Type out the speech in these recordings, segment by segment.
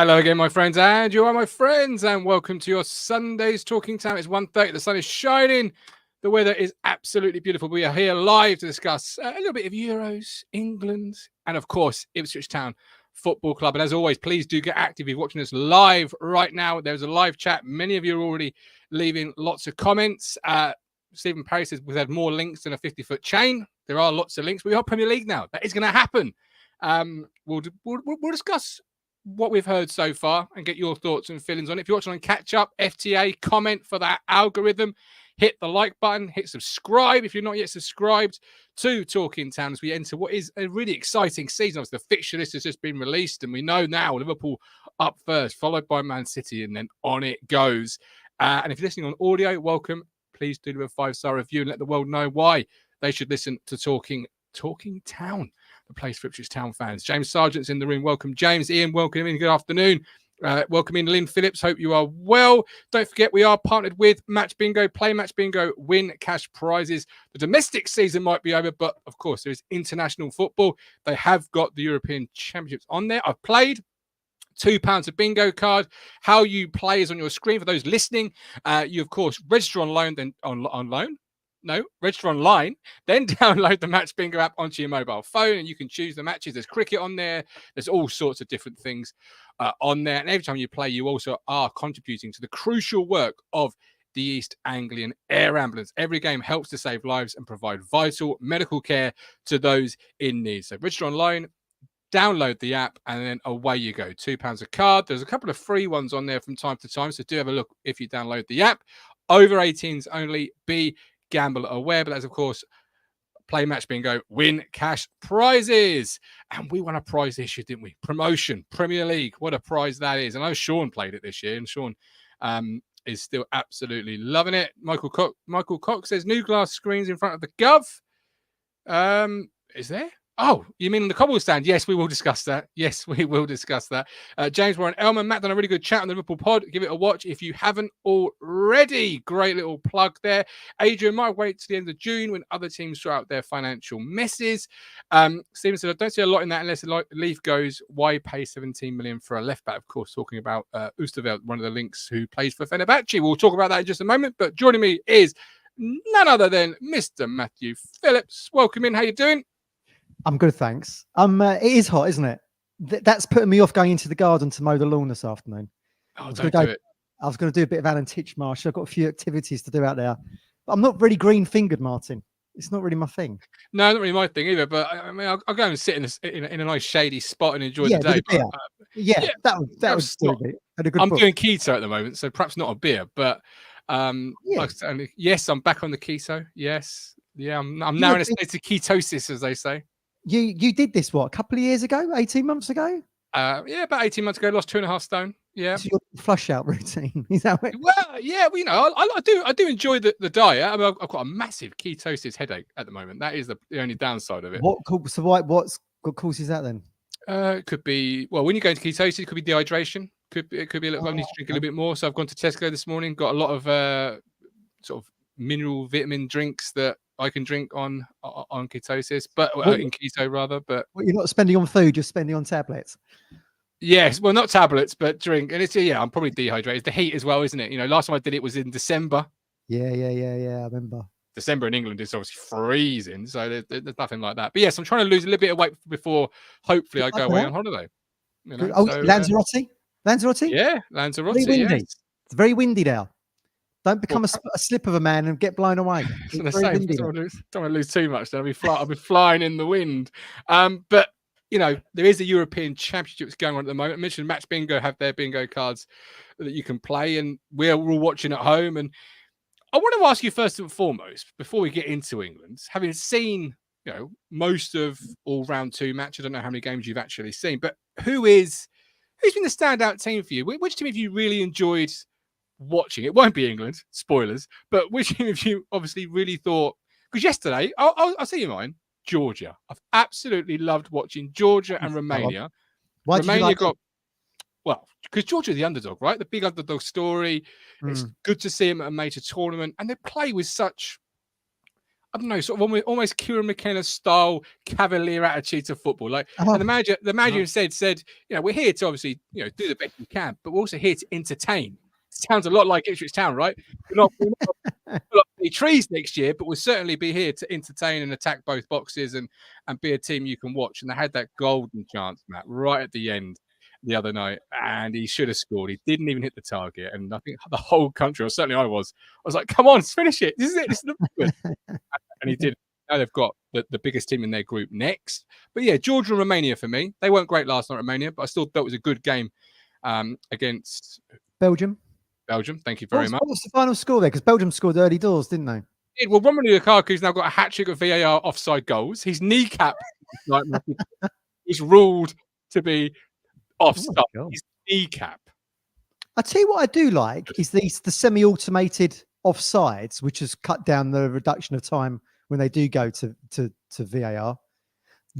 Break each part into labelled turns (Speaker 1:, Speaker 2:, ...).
Speaker 1: Hello again, my friends, and you are my friends, and welcome to your Sunday's Talking Town. It's 1:30, the sun is shining, the weather is absolutely beautiful. We are here live to discuss a little bit of Euros, England, and of course, Ipswich Town Football Club. And as always, please do get active if you're watching us live right now. There's a live chat. Many of you are already leaving lots of comments. Stephen Parry says we've had more links than a 50-foot chain. There are lots of links. We are Premier League now. That is going to happen. We'll discuss what we've heard so far and get your thoughts and feelings on it. If you're watching on Catch Up, FTA, comment for that algorithm. Hit the like button. Hit subscribe if you're not yet subscribed to Talking Town as we enter what is a really exciting season. Obviously, the fixture list has just been released, and we know now Liverpool up first, followed by Man City, and then on it goes. And if you're listening on audio, welcome. Please do leave a 5-star review and let the world know why they should listen to Talking Town, the place for Ipswich Town fans. James Sargent's in the room. Welcome, James. Ian, welcome in. Good afternoon. Welcome in, Lynn Phillips. Hope you are well. Don't forget, we are partnered with Match Bingo. Play Match Bingo, win cash prizes. The domestic season might be over, but of course, there is international football. They have got the European Championships on there. I've played. £2 a bingo card. How you play is on your screen. For those listening, you, of course, register online, then register online, then download the Match Bingo app onto your mobile phone, and you can choose the matches. There's cricket on there. There's all sorts of different things on there. And every time you play, you also are contributing to the crucial work of the East Anglian Air Ambulance. Every game helps to save lives and provide vital medical care to those in need. So register online, download the app, and then away you go. £2 a card. There's a couple of free ones on there from time to time, so do have a look if you download the app. Over 18s only. Be gamble aware, but that's, of course, Play Match Bingo, win cash prizes. And we won a prize this year, didn't we? Promotion, Premier League. What a prize that is. And I know Sean played it this year, and Sean is still absolutely loving it. Michael Cox says new glass screens in front of the Gov. Is there? Oh, you mean on the cobble stand? Yes, we will discuss that. Yes, we will discuss that. James Warren Elman, Matt done a really good chat on the Liverpool pod. Give it a watch if you haven't already. Great little plug there. Adrian might wait to the end of June when other teams sort out their financial messes. Stephen said, I don't see a lot in that unless Leaf goes. Why pay 17 million for a left back? Of course, talking about Oosterwolde, one of the links who plays for Fenerbahce. We'll talk about that in just a moment. But joining me is none other than Mr. Matthew Phillips. Welcome in. How you doing?
Speaker 2: I'm good, thanks. It is hot, isn't it? That's putting me off going into the garden to mow the lawn this afternoon.
Speaker 1: Oh, don't do it.
Speaker 2: I was going to do a bit of Alan Titchmarsh. I've got a few activities to do out there. But I'm not really green-fingered, Martin. It's not really my thing.
Speaker 1: No, not really my thing either. But I mean, I'll go and sit in a nice shady spot and enjoy the day.
Speaker 2: But, that was good.
Speaker 1: I'm doing keto at the moment, so perhaps not a beer. But yes, I'm back on the keto. Yes, yeah, I'm now in a state of ketosis, as they say.
Speaker 2: You did this, what, a couple of years ago, 18 months ago?
Speaker 1: About 18 months ago, lost 2.5 stone. Yeah.
Speaker 2: So your flush out routine, is that what?
Speaker 1: Well, yeah, I do enjoy the diet. I mean, I've got a massive ketosis headache at the moment. That is the only downside of it.
Speaker 2: What causes that then?
Speaker 1: It could be, well, when you go into ketosis, it could be dehydration. It could be a little. I need to drink a little bit more. So I've gone to Tesco this morning, got a lot of sort of mineral vitamin drinks that I can drink on ketosis, but in keto rather. But
Speaker 2: you're not spending on food; you're spending on tablets.
Speaker 1: Yes, well, not tablets, but drink. And it's I'm probably dehydrated. It's the heat as well, isn't it? You know, last time I did it was in December.
Speaker 2: Yeah. I remember.
Speaker 1: December in England is obviously freezing, so there's nothing like that. But yes, I'm trying to lose a little bit of weight before hopefully I go away on holiday. You know?
Speaker 2: Lanzarote.
Speaker 1: Yeah, Lanzarote.
Speaker 2: Very windy.
Speaker 1: Yes.
Speaker 2: It's very windy now. Don't become a slip of a man and get blown away.
Speaker 1: Don't want to lose too much. Then I'll be flying in the wind. But you know, there is a European Championships going on at the moment. I mentioned Match Bingo have their bingo cards that you can play, and we're all watching at home. And I want to ask you first and foremost, before we get into England, having seen most of all round 2 matches, I don't know how many games you've actually seen, but who's been the standout team for you? Which team have you really enjoyed watching? It won't be England, spoilers, but which team have you obviously really thought? Because yesterday, I'll say you mine, Georgia. I've absolutely loved watching Georgia and Romania.
Speaker 2: Why did
Speaker 1: Romania
Speaker 2: you like
Speaker 1: well, because Georgia's the underdog, right? The big underdog story. It's good to see them at a major tournament, and they play with such. I don't know, sort of almost Kieran McKenna style cavalier attitude to football. Like, and the manager instead said, we're here to obviously, do the best we can, but we're also here to entertain. Sounds a lot like Ipswich Town, right? We're not any trees next year, but we'll certainly be here to entertain and attack both boxes and be a team you can watch. And they had that golden chance, Matt, right at the end the other night, and he should have scored. He didn't even hit the target, and I think the whole country, or certainly I was like, come on, finish it. This is it. This is good. And he did. Now they've got the biggest team in their group next. But yeah, Georgia and Romania for me. They weren't great last night, Romania, but I still thought it was a good game against
Speaker 2: Belgium.
Speaker 1: Thank you very much.
Speaker 2: What was the final score there? Because Belgium scored early doors, didn't they?
Speaker 1: Well, Romelu Lukaku's now got a hat-trick of VAR offside goals. He's kneecap. He's ruled to be offside. His kneecap.
Speaker 2: I tell you what I do like is the semi-automated offsides, which has cut down the reduction of time when they do go to VAR.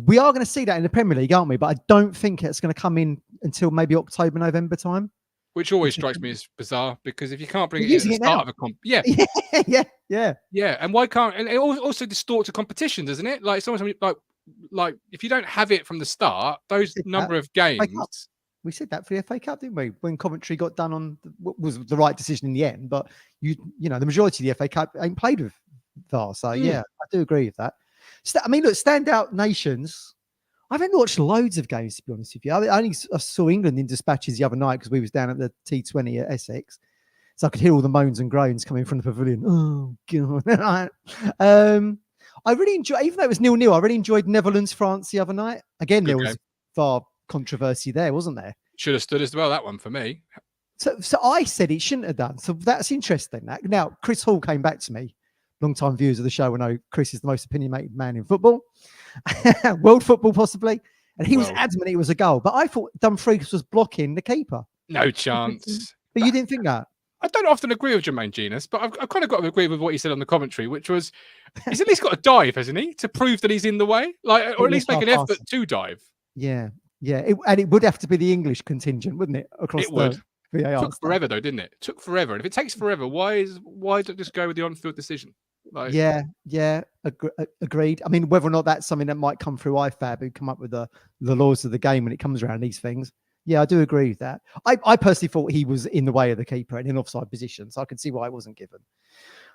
Speaker 2: We are going to see that in the Premier League, aren't we? But I don't think it's going to come in until maybe October, November time.
Speaker 1: Which always strikes me as bizarre, because if you can't bring it in at the start of a comp, yeah, and why can't? And it also distorts a competition, doesn't it? Like sometimes, like if you don't have it from the start, those number of games.
Speaker 2: We said that for the FA Cup, didn't we? When Coventry got done on what was the right decision in the end, but you know the majority of the FA Cup ain't played with VAR, so yeah, I do agree with that. I mean, look, standout nations. I haven't watched loads of games, to be honest with you. I saw England in dispatches the other night because we was down at the T20 at Essex. So I could hear all the moans and groans coming from the pavilion. Oh, God. I really enjoyed, even though it was 0-0, I really enjoyed Netherlands-France the other night. Again, there was far controversy there, wasn't there?
Speaker 1: Should have stood as well, that one, for me.
Speaker 2: So I said it shouldn't have done. So that's interesting. Now, Chris Hall came back to me. Long-time viewers of the show will know Chris is the most opinionated man in football. World football, possibly. And he was adamant it was a goal. But I thought Dumfries was blocking the keeper.
Speaker 1: No chance.
Speaker 2: But you didn't think that?
Speaker 1: I don't often agree with Jermaine Genius, but I've kind of got to agree with what he said on the commentary, which was he's at least got a dive, hasn't he, to prove that he's in the way? Like, or at least make an effort to dive.
Speaker 2: Yeah. And it would have to be the English contingent, wouldn't it? Across the VAR.
Speaker 1: It took forever, though, didn't it? It took forever. And if it takes forever, why don't it just go with the on-field decision? Like,
Speaker 2: agreed. I mean, whether or not that's something that might come through IFAB, who come up with the laws of the game when it comes around these things. Yeah, I do agree with that. I personally thought he was in the way of the keeper and in offside position, so I can see why it wasn't given.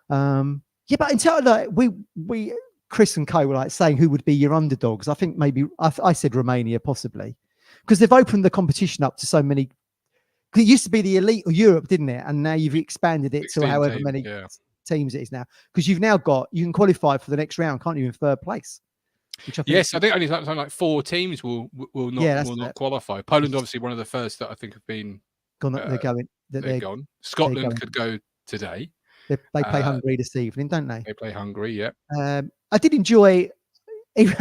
Speaker 2: But until like we Chris and Co were like saying who would be your underdogs. I think maybe I said Romania possibly, because they've opened the competition up to so many. It used to be the elite of Europe, didn't it? And now you've expanded it to however many teams it is now, because you've now you can qualify for the next round, can't you, in third place? Which I think
Speaker 1: only something like 4 teams will not qualify. Poland, obviously, one of the first that I think have been
Speaker 2: gone. They're
Speaker 1: gone. Scotland could go today.
Speaker 2: They play Hungary this evening, don't they?
Speaker 1: They play Hungary, yeah.
Speaker 2: I did enjoy, even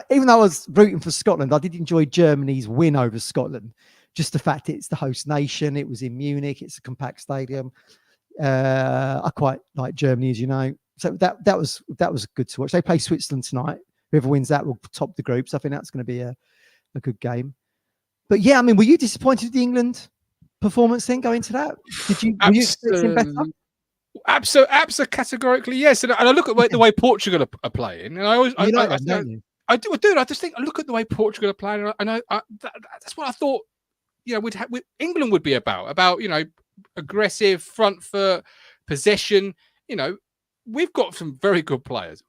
Speaker 2: though I was rooting for Scotland, I did enjoy Germany's win over Scotland. Just the fact it's the host nation. It was in Munich. It's a compact stadium. I quite like Germany, as you know. So that was good to watch. They play Switzerland tonight. Whoever wins that will top the group. So I think that's going to be a good game. But yeah, I mean, were you disappointed with the England performance then going to that? Were you expecting better?
Speaker 1: Absolutely, categorically, yes. And I look at the way Portugal are playing, and I always, I just think I look at the way Portugal are playing, and that's what I thought. England would be about aggressive front foot possession. We've got some very good players,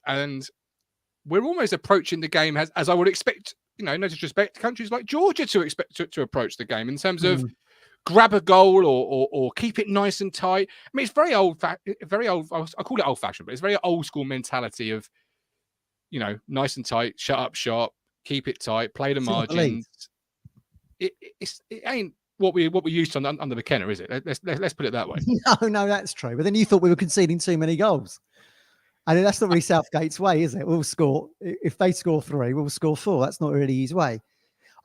Speaker 1: and we're almost approaching the game as I would expect. No disrespect, countries like Georgia to expect to approach the game in terms of grab a goal or keep it nice and tight. I mean, it's very old. I call it old-fashioned, but it's very old school mentality of, nice and tight, shut up shop, keep it tight, play the margins. It ain't what we used to under McKenna, is it? Let's put it that way.
Speaker 2: No, that's true. But then you thought we were conceding too many goals. And that's not really Southgate's way, is it? We'll score. If they score 3, we'll score 4. That's not really his way.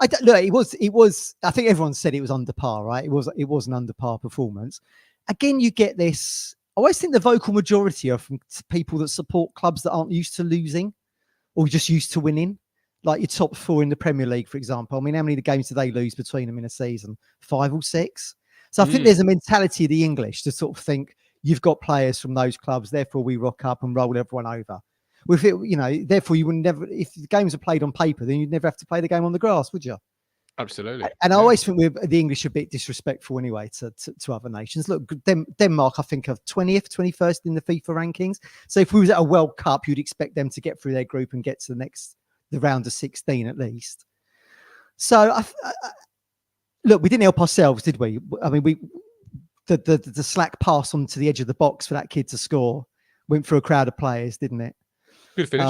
Speaker 2: It was. I think everyone said it was under par, right? It was an under par performance. Again, you get this. I always think the vocal majority are from people that support clubs that aren't used to losing, or just used to winning. Like your top 4 in the Premier League, for example. I mean, how many games do they lose between them in a season? 5 or 6. So I think there's a mentality of the English to sort of think, you've got players from those clubs, therefore we rock up and roll everyone over. With it, therefore you would never, if the games are played on paper, then you'd never have to play the game on the grass, would you?
Speaker 1: Absolutely.
Speaker 2: And I always think the English are a bit disrespectful anyway to other nations. Look, Denmark, I think, are 20th, 21st in the FIFA rankings. So if we was at a World Cup, you'd expect them to get through their group and get to the round of 16 at least. So, look, we didn't help ourselves, did we? I mean, the slack pass onto the edge of the box for that kid to score went through a crowd of players, didn't it?
Speaker 1: Good finish.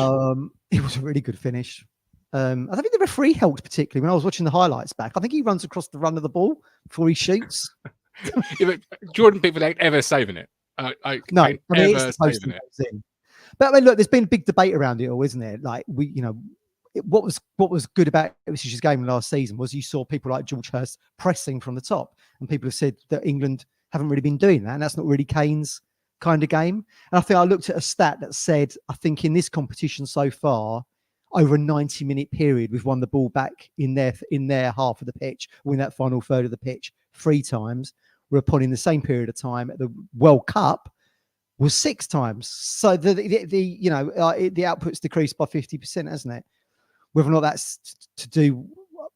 Speaker 2: It was a really good finish. I don't think the referee helped particularly when I was watching the highlights back. I think he runs across the run of the ball before he shoots.
Speaker 1: Jordan Pickford ain't ever saving it.
Speaker 2: No, I mean, it's supposed to be in. But I mean, look, there's been a big debate around it all, isn't there? Like what was good about Ipswich's game last season was you saw people like George Hurst pressing from the top, and people have said that England haven't really been doing that, and that's not really Kane's kind of game. And I think I looked at a stat that said, I think in this competition so far, over a 90-minute period, we've won the ball back in their half of the pitch, or in that final third of the pitch 3 times. Whereupon in the same period of time at the World Cup was 6 times. So the output's decreased by 50%, hasn't it? Whether or not that's to do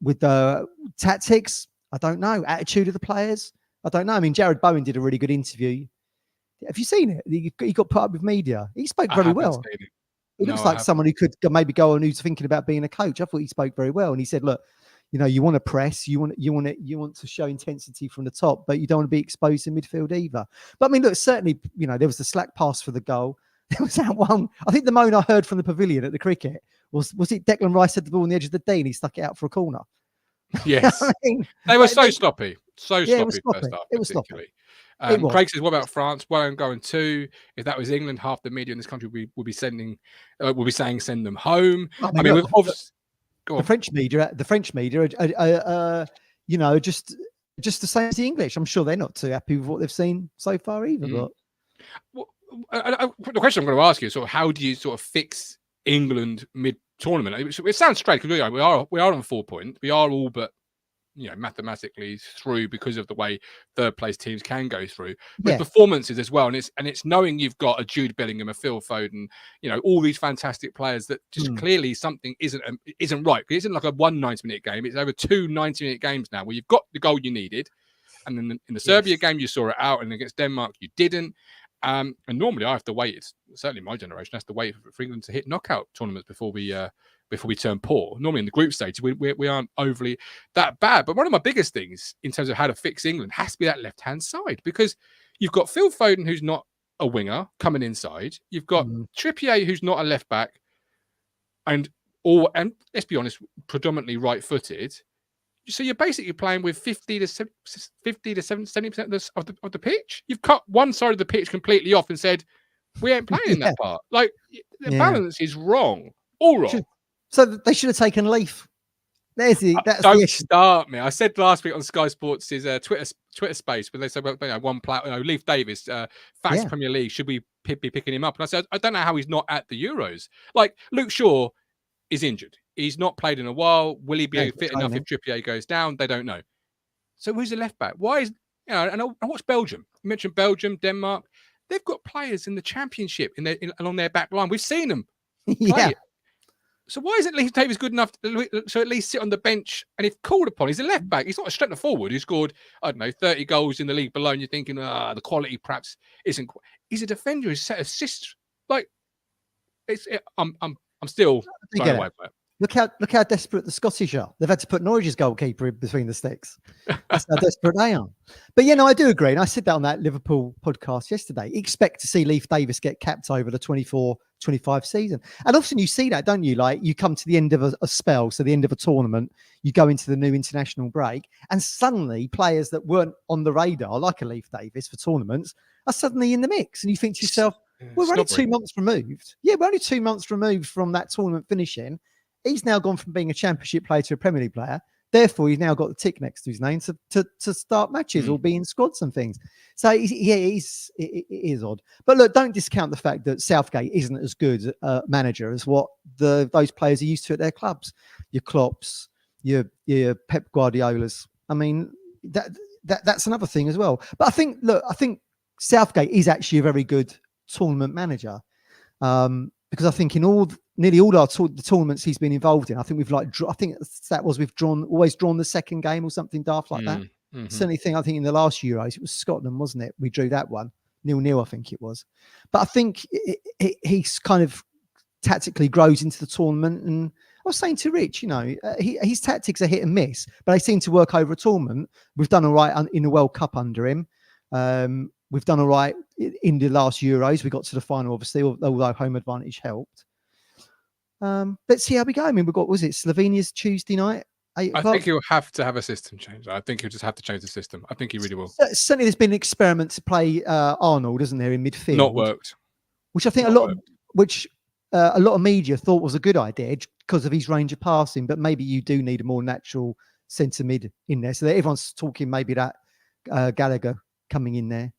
Speaker 2: with the tactics, I don't know. Attitude of the players, I don't know. I mean, Jared Bowen did a really good interview. Have you seen it? He got put up with media. He spoke very well. He looks like someone who could maybe go on, who's thinking about being a coach. I thought he spoke very well, and he said, "Look, you want to press, you want to show intensity from the top, but you don't want to be exposed in midfield either." But I mean, look, certainly, there was the slack pass for the goal. There was that one. I think the moan I heard from the pavilion at the cricket was it Declan Rice had the ball on the edge of the D and he stuck it out for a corner.
Speaker 1: Yes,
Speaker 2: I mean,
Speaker 1: they were so sloppy, sloppy first half.
Speaker 2: It was sloppy.
Speaker 1: Craig says, "What about France? Well, I'm going 2. If that was England, half the media in this country would be saying send them home." I mean,
Speaker 2: look, the French media, just the same as the English. I'm sure they're not too happy with what they've seen so far either. But
Speaker 1: the question I'm going to ask you is sort of how do you sort of fix England mid-tournament? It sounds strange because we are on 4 points. We are all but mathematically through because of the way third place teams can go through, but performances as well. And it's knowing you've got a Jude Bellingham, a Phil Foden, all these fantastic players that just clearly something isn't right. It isn't like a 1 90-minute game. It's over 2 90-minute games now where you've got the goal you needed. And then in the Serbia game, you saw it out, and against Denmark, you didn't. And normally I have to wait. It's certainly my generation has to wait for England to hit knockout tournaments before we turn poor. Normally in the group stage, we aren't overly that bad. But one of my biggest things in terms of how to fix England has to be that left-hand side, because you've got Phil Foden, who's not a winger, coming inside. You've got Trippier, who's not a left-back, and let's be honest, predominantly right-footed. So you're basically playing with 50 to 70% of the pitch. You've cut one side of the pitch completely off and said, we ain't playing that part. Like, the balance is wrong. All wrong.
Speaker 2: So they should have taken Leaf. Don't
Speaker 1: start me. I said last week on Sky Sports' Twitter space when they said, one player, Leif Davis, fast Premier League, should we be picking him up? And I said, I don't know how he's not at the Euros. Like, Luke Shaw is injured. He's not played in a while. Will he be fit enough if Trippier goes down? They don't know. So who's the left back? Why is and I watched Belgium. You mentioned Belgium, Denmark. They've got players in the Championship along their back line. We've seen them play it. So why isn't Leif Davis good enough to at least sit on the bench? And if called upon, he's a left back. He's not a straight forward who scored, 30 goals in the league below. And you're thinking, the quality perhaps isn't. He's a defender who's set assists. Like, I'm still blown away by it.
Speaker 2: Look how desperate the Scottish are. They've had to put Norwich's goalkeeper in between the sticks. That's how desperate they are. But I do agree. And I said that on that Liverpool podcast yesterday. Expect to see Leif Davis get capped over the 24-25 season. And often you see that, don't you? Like, you come to the end of a spell, so the end of a tournament, you go into the new international break, and suddenly players that weren't on the radar, like a Leif Davis for tournaments, are suddenly in the mix. And you think to yourself, we're only 2 months removed. Yeah, we're only 2 months removed from that tournament finishing. He's now gone from being a Championship player to a Premier League player. Therefore, he's now got the tick next to his name to start matches or be in squads and things. So, it is odd. But look, don't discount the fact that Southgate isn't as good a manager as what those players are used to at their clubs. Your Klopps, your Pep Guardiolas. I mean, that's another thing as well. But I think Southgate is actually a very good tournament manager, because I think in nearly all the tournaments he's been involved in, I think we've always drawn the second game or something daft like that. Certainly I think in the last Euros it was Scotland, wasn't it? We drew that one 0-0, I think it was. But I think he's kind of tactically grows into the tournament. And I was saying to Rich, his tactics are hit and miss, but they seem to work over a tournament. We've done all right in the World Cup under him. We've done all right in the last Euros. We got to the final, obviously, although home advantage helped. Let's see how we go. I mean, we've got, was it Slovenia's Tuesday night?
Speaker 1: I think he'll have to have a system change. I think he'll just have to change the system. I think he really will.
Speaker 2: Certainly, there's been an experiment to play Arnold, isn't there, in midfield?
Speaker 1: Not worked.
Speaker 2: Which I think a lot of media thought was a good idea because of his range of passing. But maybe you do need a more natural centre mid in there. So that everyone's talking maybe that Gallagher coming in there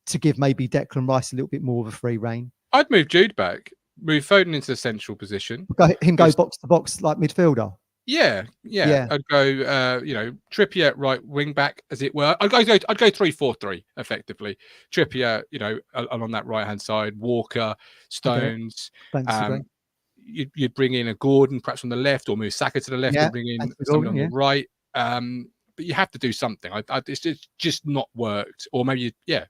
Speaker 2: to give maybe Declan Rice a little bit more of a free rein.
Speaker 1: I'd move Jude back, move Foden into the central position.
Speaker 2: Go box to box like midfielder.
Speaker 1: Yeah. I'd go, Trippier right wing back, as it were. I'd go 3-4-3 effectively. Trippier, along that right hand side. Walker, Stones. You'd bring in a Gordon perhaps on the left, or move Saka to the left and bring in someone on the right. But you have to do something. It's just not worked. Or maybe, you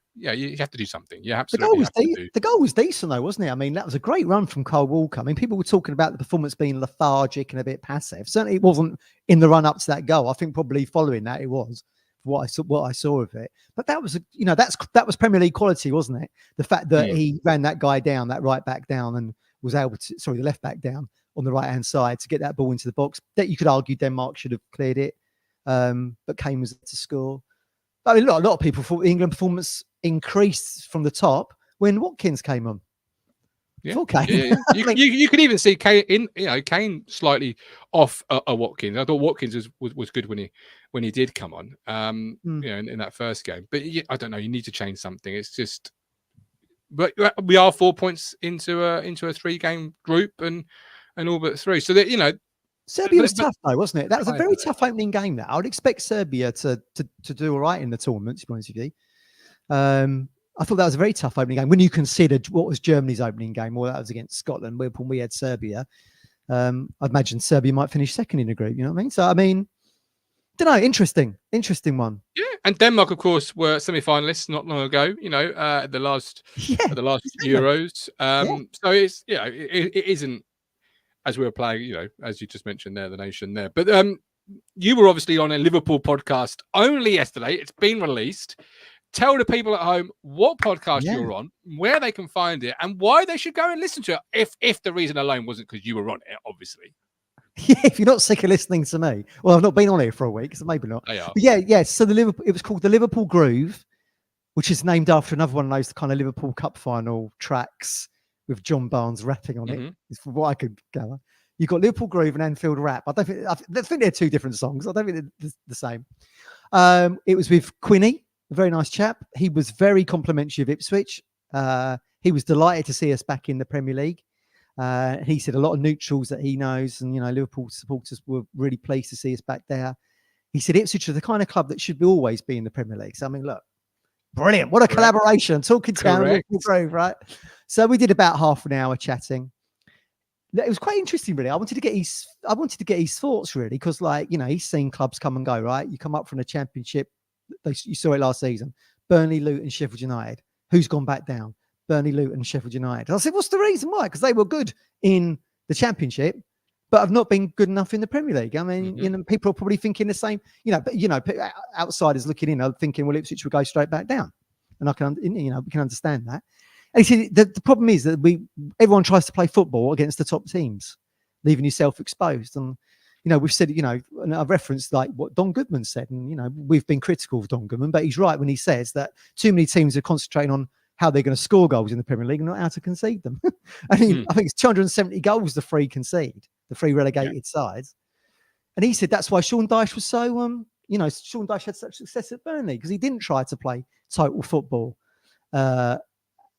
Speaker 1: have to do something. You absolutely have to do.
Speaker 2: The goal was decent, though, wasn't it? I mean, that was a great run from Kyle Walker. I mean, people were talking about the performance being lethargic and a bit passive. Certainly, it wasn't in the run up to that goal. I think probably following that, it was what I saw of it. But that was, that was Premier League quality, wasn't it? The fact that he ran that guy down, that right back down, and was able to, the left back down on the right hand side to get that ball into the box. That you could argue Denmark should have cleared it. But Kane was there to score. I mean, a lot of people thought the England performance increased from the top when Watkins came on.
Speaker 1: Kane. You could even see Kane slightly off a Watkins. I thought Watkins was good when he did come on. In that first game. But I don't know. You need to change something. It's just. But we are 4 points into a 3-game group and all but through. So that
Speaker 2: Serbia was tough, though, wasn't it? That was a very tough opening game. That I would expect Serbia to do all right in the tournament, to be honest with you. I thought that was a very tough opening game. When you considered what was Germany's opening game, well, that was against Scotland. When we had Serbia, I'd imagine Serbia might finish second in the group. You know what I mean? So, I mean, don't know. Interesting one.
Speaker 1: Yeah, and Denmark, of course, were semi-finalists not long ago. At the last Euros. So it's it isn't. As we were playing, as you just mentioned there, the nation there. But you were obviously on a Liverpool podcast only yesterday. It's been released. Tell the people at home what podcast you're on, where they can find it, and why they should go and listen to it. If the reason alone wasn't because you were on it, obviously.
Speaker 2: Yeah, if you're not sick of listening to me. Well, I've not been on here for a week, so maybe not. But yeah. So it was called the Liverpool Groove, which is named after another one of those kind of Liverpool Cup final tracks with John Barnes rapping on it, is from what I could gather. You've got Liverpool Groove and Anfield Rap. I think they're two different songs. I don't think they're the same. It was with Quinny, a very nice chap. He was very complimentary of Ipswich. He was delighted to see us back in the Premier League. He said a lot of neutrals that he knows, and Liverpool supporters were really pleased to see us back there. He said Ipswich are the kind of club that should always be in the Premier League. So I mean, look, brilliant! What a collaboration. Talking town, Liverpool Groove, right? So we did about half an hour chatting. It was quite interesting, really. I wanted to get his thoughts, really, because he's seen clubs come and go, right? You come up from the Championship. You saw it last season. Burnley, Luton, Sheffield United. Who's gone back down? Burnley, Luton, Sheffield United. I said, what's the reason why? Because they were good in the Championship, but have not been good enough in the Premier League. I mean, people are probably thinking the same. But outsiders looking in are thinking, well, Ipswich will go straight back down, and we can understand that. And he said the problem is that everyone tries to play football against the top teams, leaving yourself exposed. And we've said, and I've referenced like what Don Goodman said, and we've been critical of Don Goodman, but he's right when he says that too many teams are concentrating on how they're going to score goals in the Premier League and not how to concede them. I think it's 270 goals the three concede, the three relegated sides. And he said that's why Sean Dyche was so Sean Dyche had such success at Burnley, because he didn't try to play total football.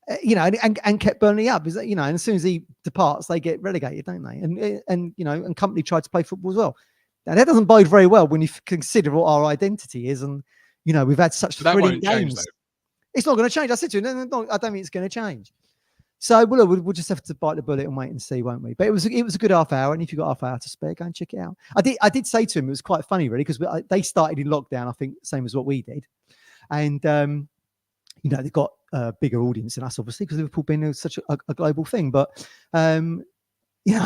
Speaker 2: And kept Burnley up. And as soon as he departs, they get relegated, don't they? And Company tried to play football as well. Now that doesn't bode very well when you consider what our identity is, and we've had such thrilling games. It's not going to change. I said to him, no, I don't think it's going to change. So we'll just have to bite the bullet and wait and see, won't we? But it was a good half hour, and if you've got half hour to spare, go and check it out. I did say to him, it was quite funny, really, because they started in lockdown, I think, same as what we did, and they've got a bigger audience than us, obviously, because Liverpool being such a global thing. But I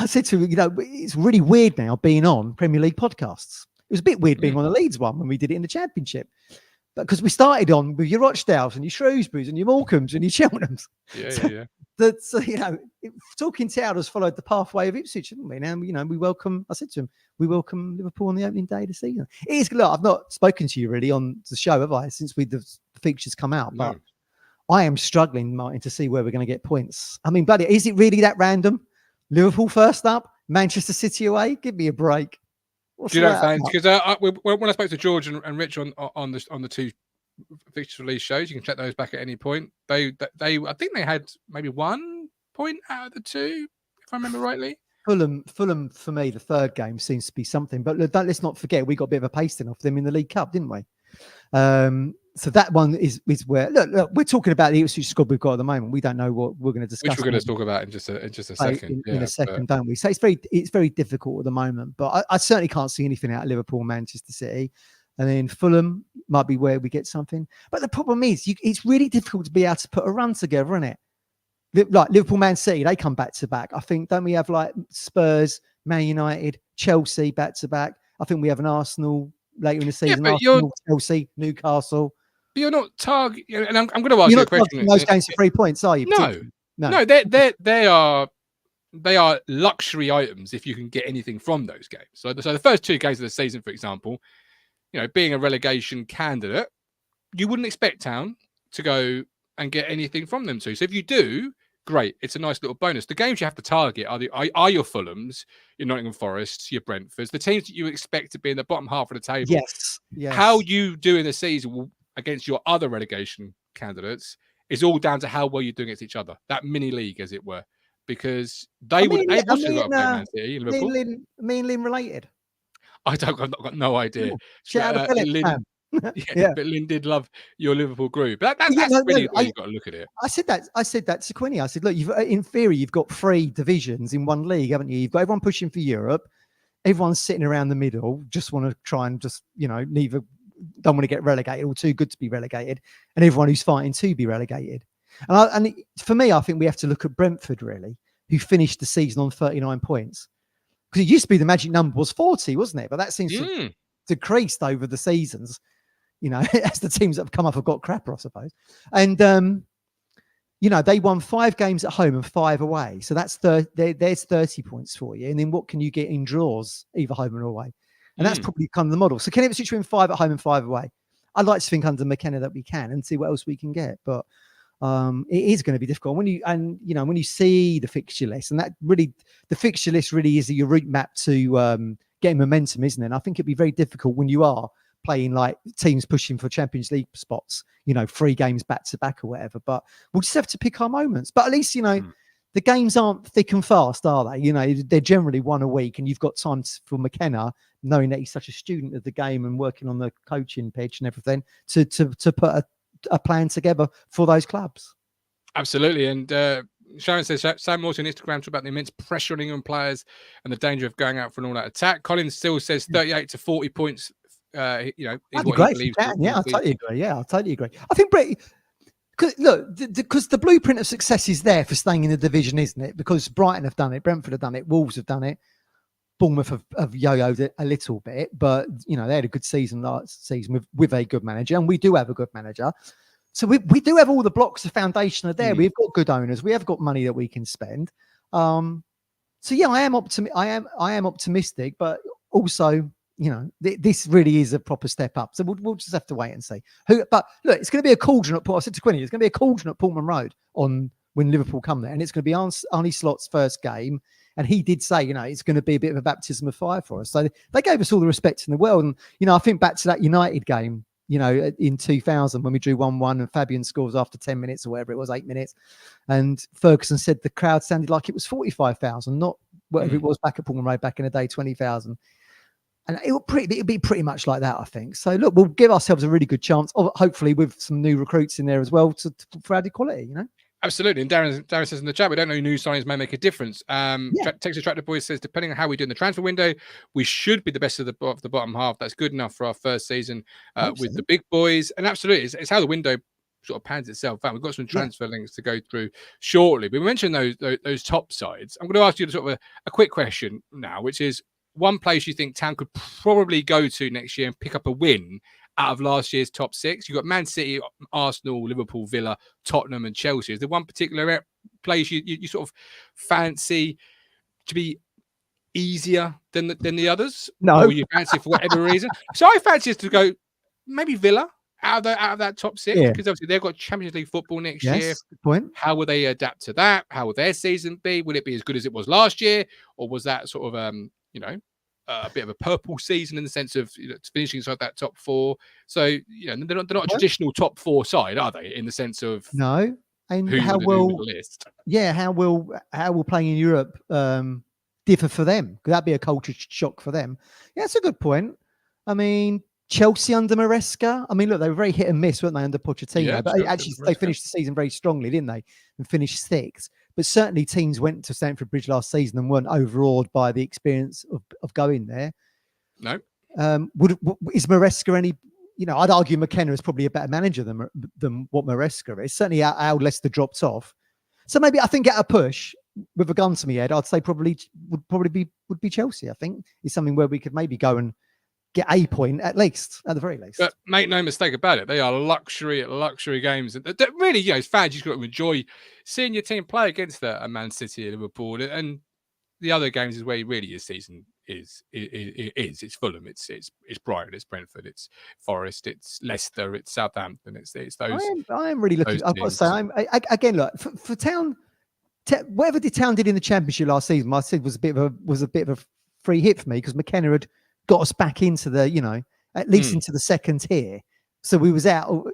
Speaker 2: said to him, it's really weird now being on Premier League podcasts. It was a bit weird being on the Leeds one when we did it in the Championship. Because we started on with your Rochdales and your Shrewsburys and your Morecambes and your Cheltenhams.
Speaker 1: Yeah.
Speaker 2: So, Talking Towers followed the pathway of Ipswich, haven't we? Now, we welcome, I said to him, we welcome Liverpool on the opening day of the season. It is, look, I've not spoken to you really on the show, have I, since the fixtures come out?
Speaker 1: No.
Speaker 2: But I am struggling, Martin, to see where we're going to get points. I mean, buddy, is it really that random? Liverpool first up, Manchester City away? Give me a break.
Speaker 1: Do you know, fans? Because when I spoke to George and Rich on the two fixture release shows, you can check those back at any point. They I think they had maybe 1 point out of the two, if I remember rightly.
Speaker 2: Fulham for me, the third game seems to be something. But let's not forget, we got a bit of a pasting off them in the League Cup, didn't we? So that one is where look, we're talking about the Ipswich squad we've got at the moment. We don't know what we're going to discuss.
Speaker 1: Which we're going to talk about in just a second.
Speaker 2: In a second, don't we? So it's very difficult at the moment. But I certainly can't see anything out of Liverpool, Manchester City, and then Fulham might be where we get something. But the problem is, it's really difficult to be able to put a run together, isn't it? Like Liverpool, Man City, they come back to back. I think, don't we have like Spurs, Man United, Chelsea back to back? I think we have an Arsenal later in the season.
Speaker 1: Yeah,
Speaker 2: Arsenal, Chelsea, Newcastle.
Speaker 1: But you're not target, and I'm going to ask you a question.
Speaker 2: Those games for 3 points, are you?
Speaker 1: No. They are luxury items if you can get anything from those games. So the first 2 games of the season, for example, being a relegation candidate, you wouldn't expect Town to go and get anything from them too. So if you do, great. It's a nice little bonus. The games you have to target are your Fulhams, your Nottingham Forests, your Brentfords, the teams that you expect to be in the bottom half of the table.
Speaker 2: Yes.
Speaker 1: How you do in the season against your other relegation candidates is all down to how well you're doing against each other. That mini league, as it were, because they've got to play Man City and Liverpool.
Speaker 2: Me and Lynn related.
Speaker 1: I've got no idea.
Speaker 2: Shout out to Philip.
Speaker 1: Lynn, but Lynn did love your Liverpool group. That's really where you've got to look at it.
Speaker 2: I said that to Quinny. I said, look, in theory, you've got 3 divisions in one league, haven't you? You've got everyone pushing for Europe. Everyone's sitting around the middle, just want to try and neither don't want to get relegated or too good to be relegated, and everyone who's fighting to be relegated. And for me, I think we have to look at Brentford, really, who finished the season on 39 points. Because it used to be the magic number was 40, wasn't it? But that seems to have decreased over the seasons, as the teams that have come up have got crapper, I suppose. And, they won 5 games at home and 5 away. So that's there's 30 points for you. And then what can you get in draws, either home or away? And that's probably kind of the model. So can Ipswich win 5 at home and 5 away? I'd like to think under McKenna that we can and see what else we can get. But it is going to be difficult when you see the fixture list, and that really, the fixture list really is your route map to getting momentum, isn't it? And I think it'd be very difficult when you are playing like teams pushing for Champions League spots, 3 games back to back or whatever. But we'll just have to pick our moments. But at least, the games aren't thick and fast, are they? They're generally 1 a week, and you've got time for McKenna, knowing that he's such a student of the game and working on the coaching pitch and everything, to put a plan together for those clubs.
Speaker 1: Absolutely. And Sharon says, Sam Morton on Instagram talk about the immense pressure on England players and the danger of going out for an all-out attack. Colin still says 38 to 40 points. That'd be
Speaker 2: great. I totally agree. I totally agree. I think because the blueprint of success is there for staying in the division, isn't it? Because Brighton have done it, Brentford have done it, Wolves have done it, Bournemouth have yo-yoed it a little bit, but they had a good season last season with a good manager, and we do have a good manager. So we do have all the blocks, the foundation are there. We've got good owners, we have got money that we can spend. So yeah, I am optimistic, but also, this really is a proper step up. So we'll just have to wait and see. But look, it's going to be a cauldron at I said to Quinny, it's going to be a cauldron at Portman Road when Liverpool come there, and it's going to be Arnie Slot's first game. And he did say, it's going to be a bit of a baptism of fire for us. So they gave us all the respect in the world. And, I think back to that United game, in 2000 when we drew 1-1 and Fabian scores after 10 minutes or whatever it was, 8 minutes. And Ferguson said the crowd sounded like it was 45,000, not whatever it was back at Portman Road back in the day, 20,000. And it'll be pretty much like that, I think. So look, we'll give ourselves a really good chance, hopefully with some new recruits in there as well for added quality, you know.
Speaker 1: Absolutely. And Darren says in the chat, we don't know new signings may make a difference.
Speaker 2: Yeah.
Speaker 1: Texas Tractor Boys says, depending on how we do in the transfer window, we should be the best of the bottom half. That's good enough for our first season with the big boys. And absolutely, it's how the window sort of pans itself out. We've got some transfer links to go through shortly. But we mentioned those top sides. I'm going to ask you sort of a quick question now, which is one place you think Town could probably go to next year and pick up a win out of last year's top six. You've got Man City, Arsenal, Liverpool, Villa, Tottenham, and Chelsea. Is there one particular place you sort of fancy to be easier than the others?
Speaker 2: No,
Speaker 1: or you fancy for whatever reason? So I fancy us to go maybe Villa out of that top six, because obviously they've got Champions League football next year.
Speaker 2: Good point.
Speaker 1: How will they adapt to that? How will their season be? Will it be as good as it was last year, or was that sort of a bit of a purple season in the sense of finishing inside that top four? So they're not a traditional top four side, are they? In the sense of
Speaker 2: no, and how will playing in Europe differ for them? Could that be a culture shock for them? Yeah, that's a good point. I mean, Chelsea under Maresca. I mean, look, they were very hit and miss, weren't they, under Pochettino? But actually, they finished the season very strongly, didn't they? And finished sixth. But certainly teams went to Stamford Bridge last season and weren't overawed by the experience of going there.
Speaker 1: No.
Speaker 2: Is Maresca any? I'd argue McKenna is probably a better manager than what Maresca is. Certainly how Leicester dropped off. So maybe I think at a push, with a gun to my head, I'd say would be Chelsea. I think is something where we could maybe go and get a point at the very least.
Speaker 1: But make no mistake about it, they are luxury games. That really, as fans, you've got to enjoy seeing your team play against a Man City, Liverpool, and the other games is where really your season is. It's Fulham, it's Brighton, it's Brentford, it's Forest, it's Leicester, it's Southampton. It's those.
Speaker 2: I am really looking. I've got to say, again, look for Town. Whatever Town did in the Championship last season, I said was a bit of a free hit for me, because McKenna had got us back into the, at least into the second tier. So we was out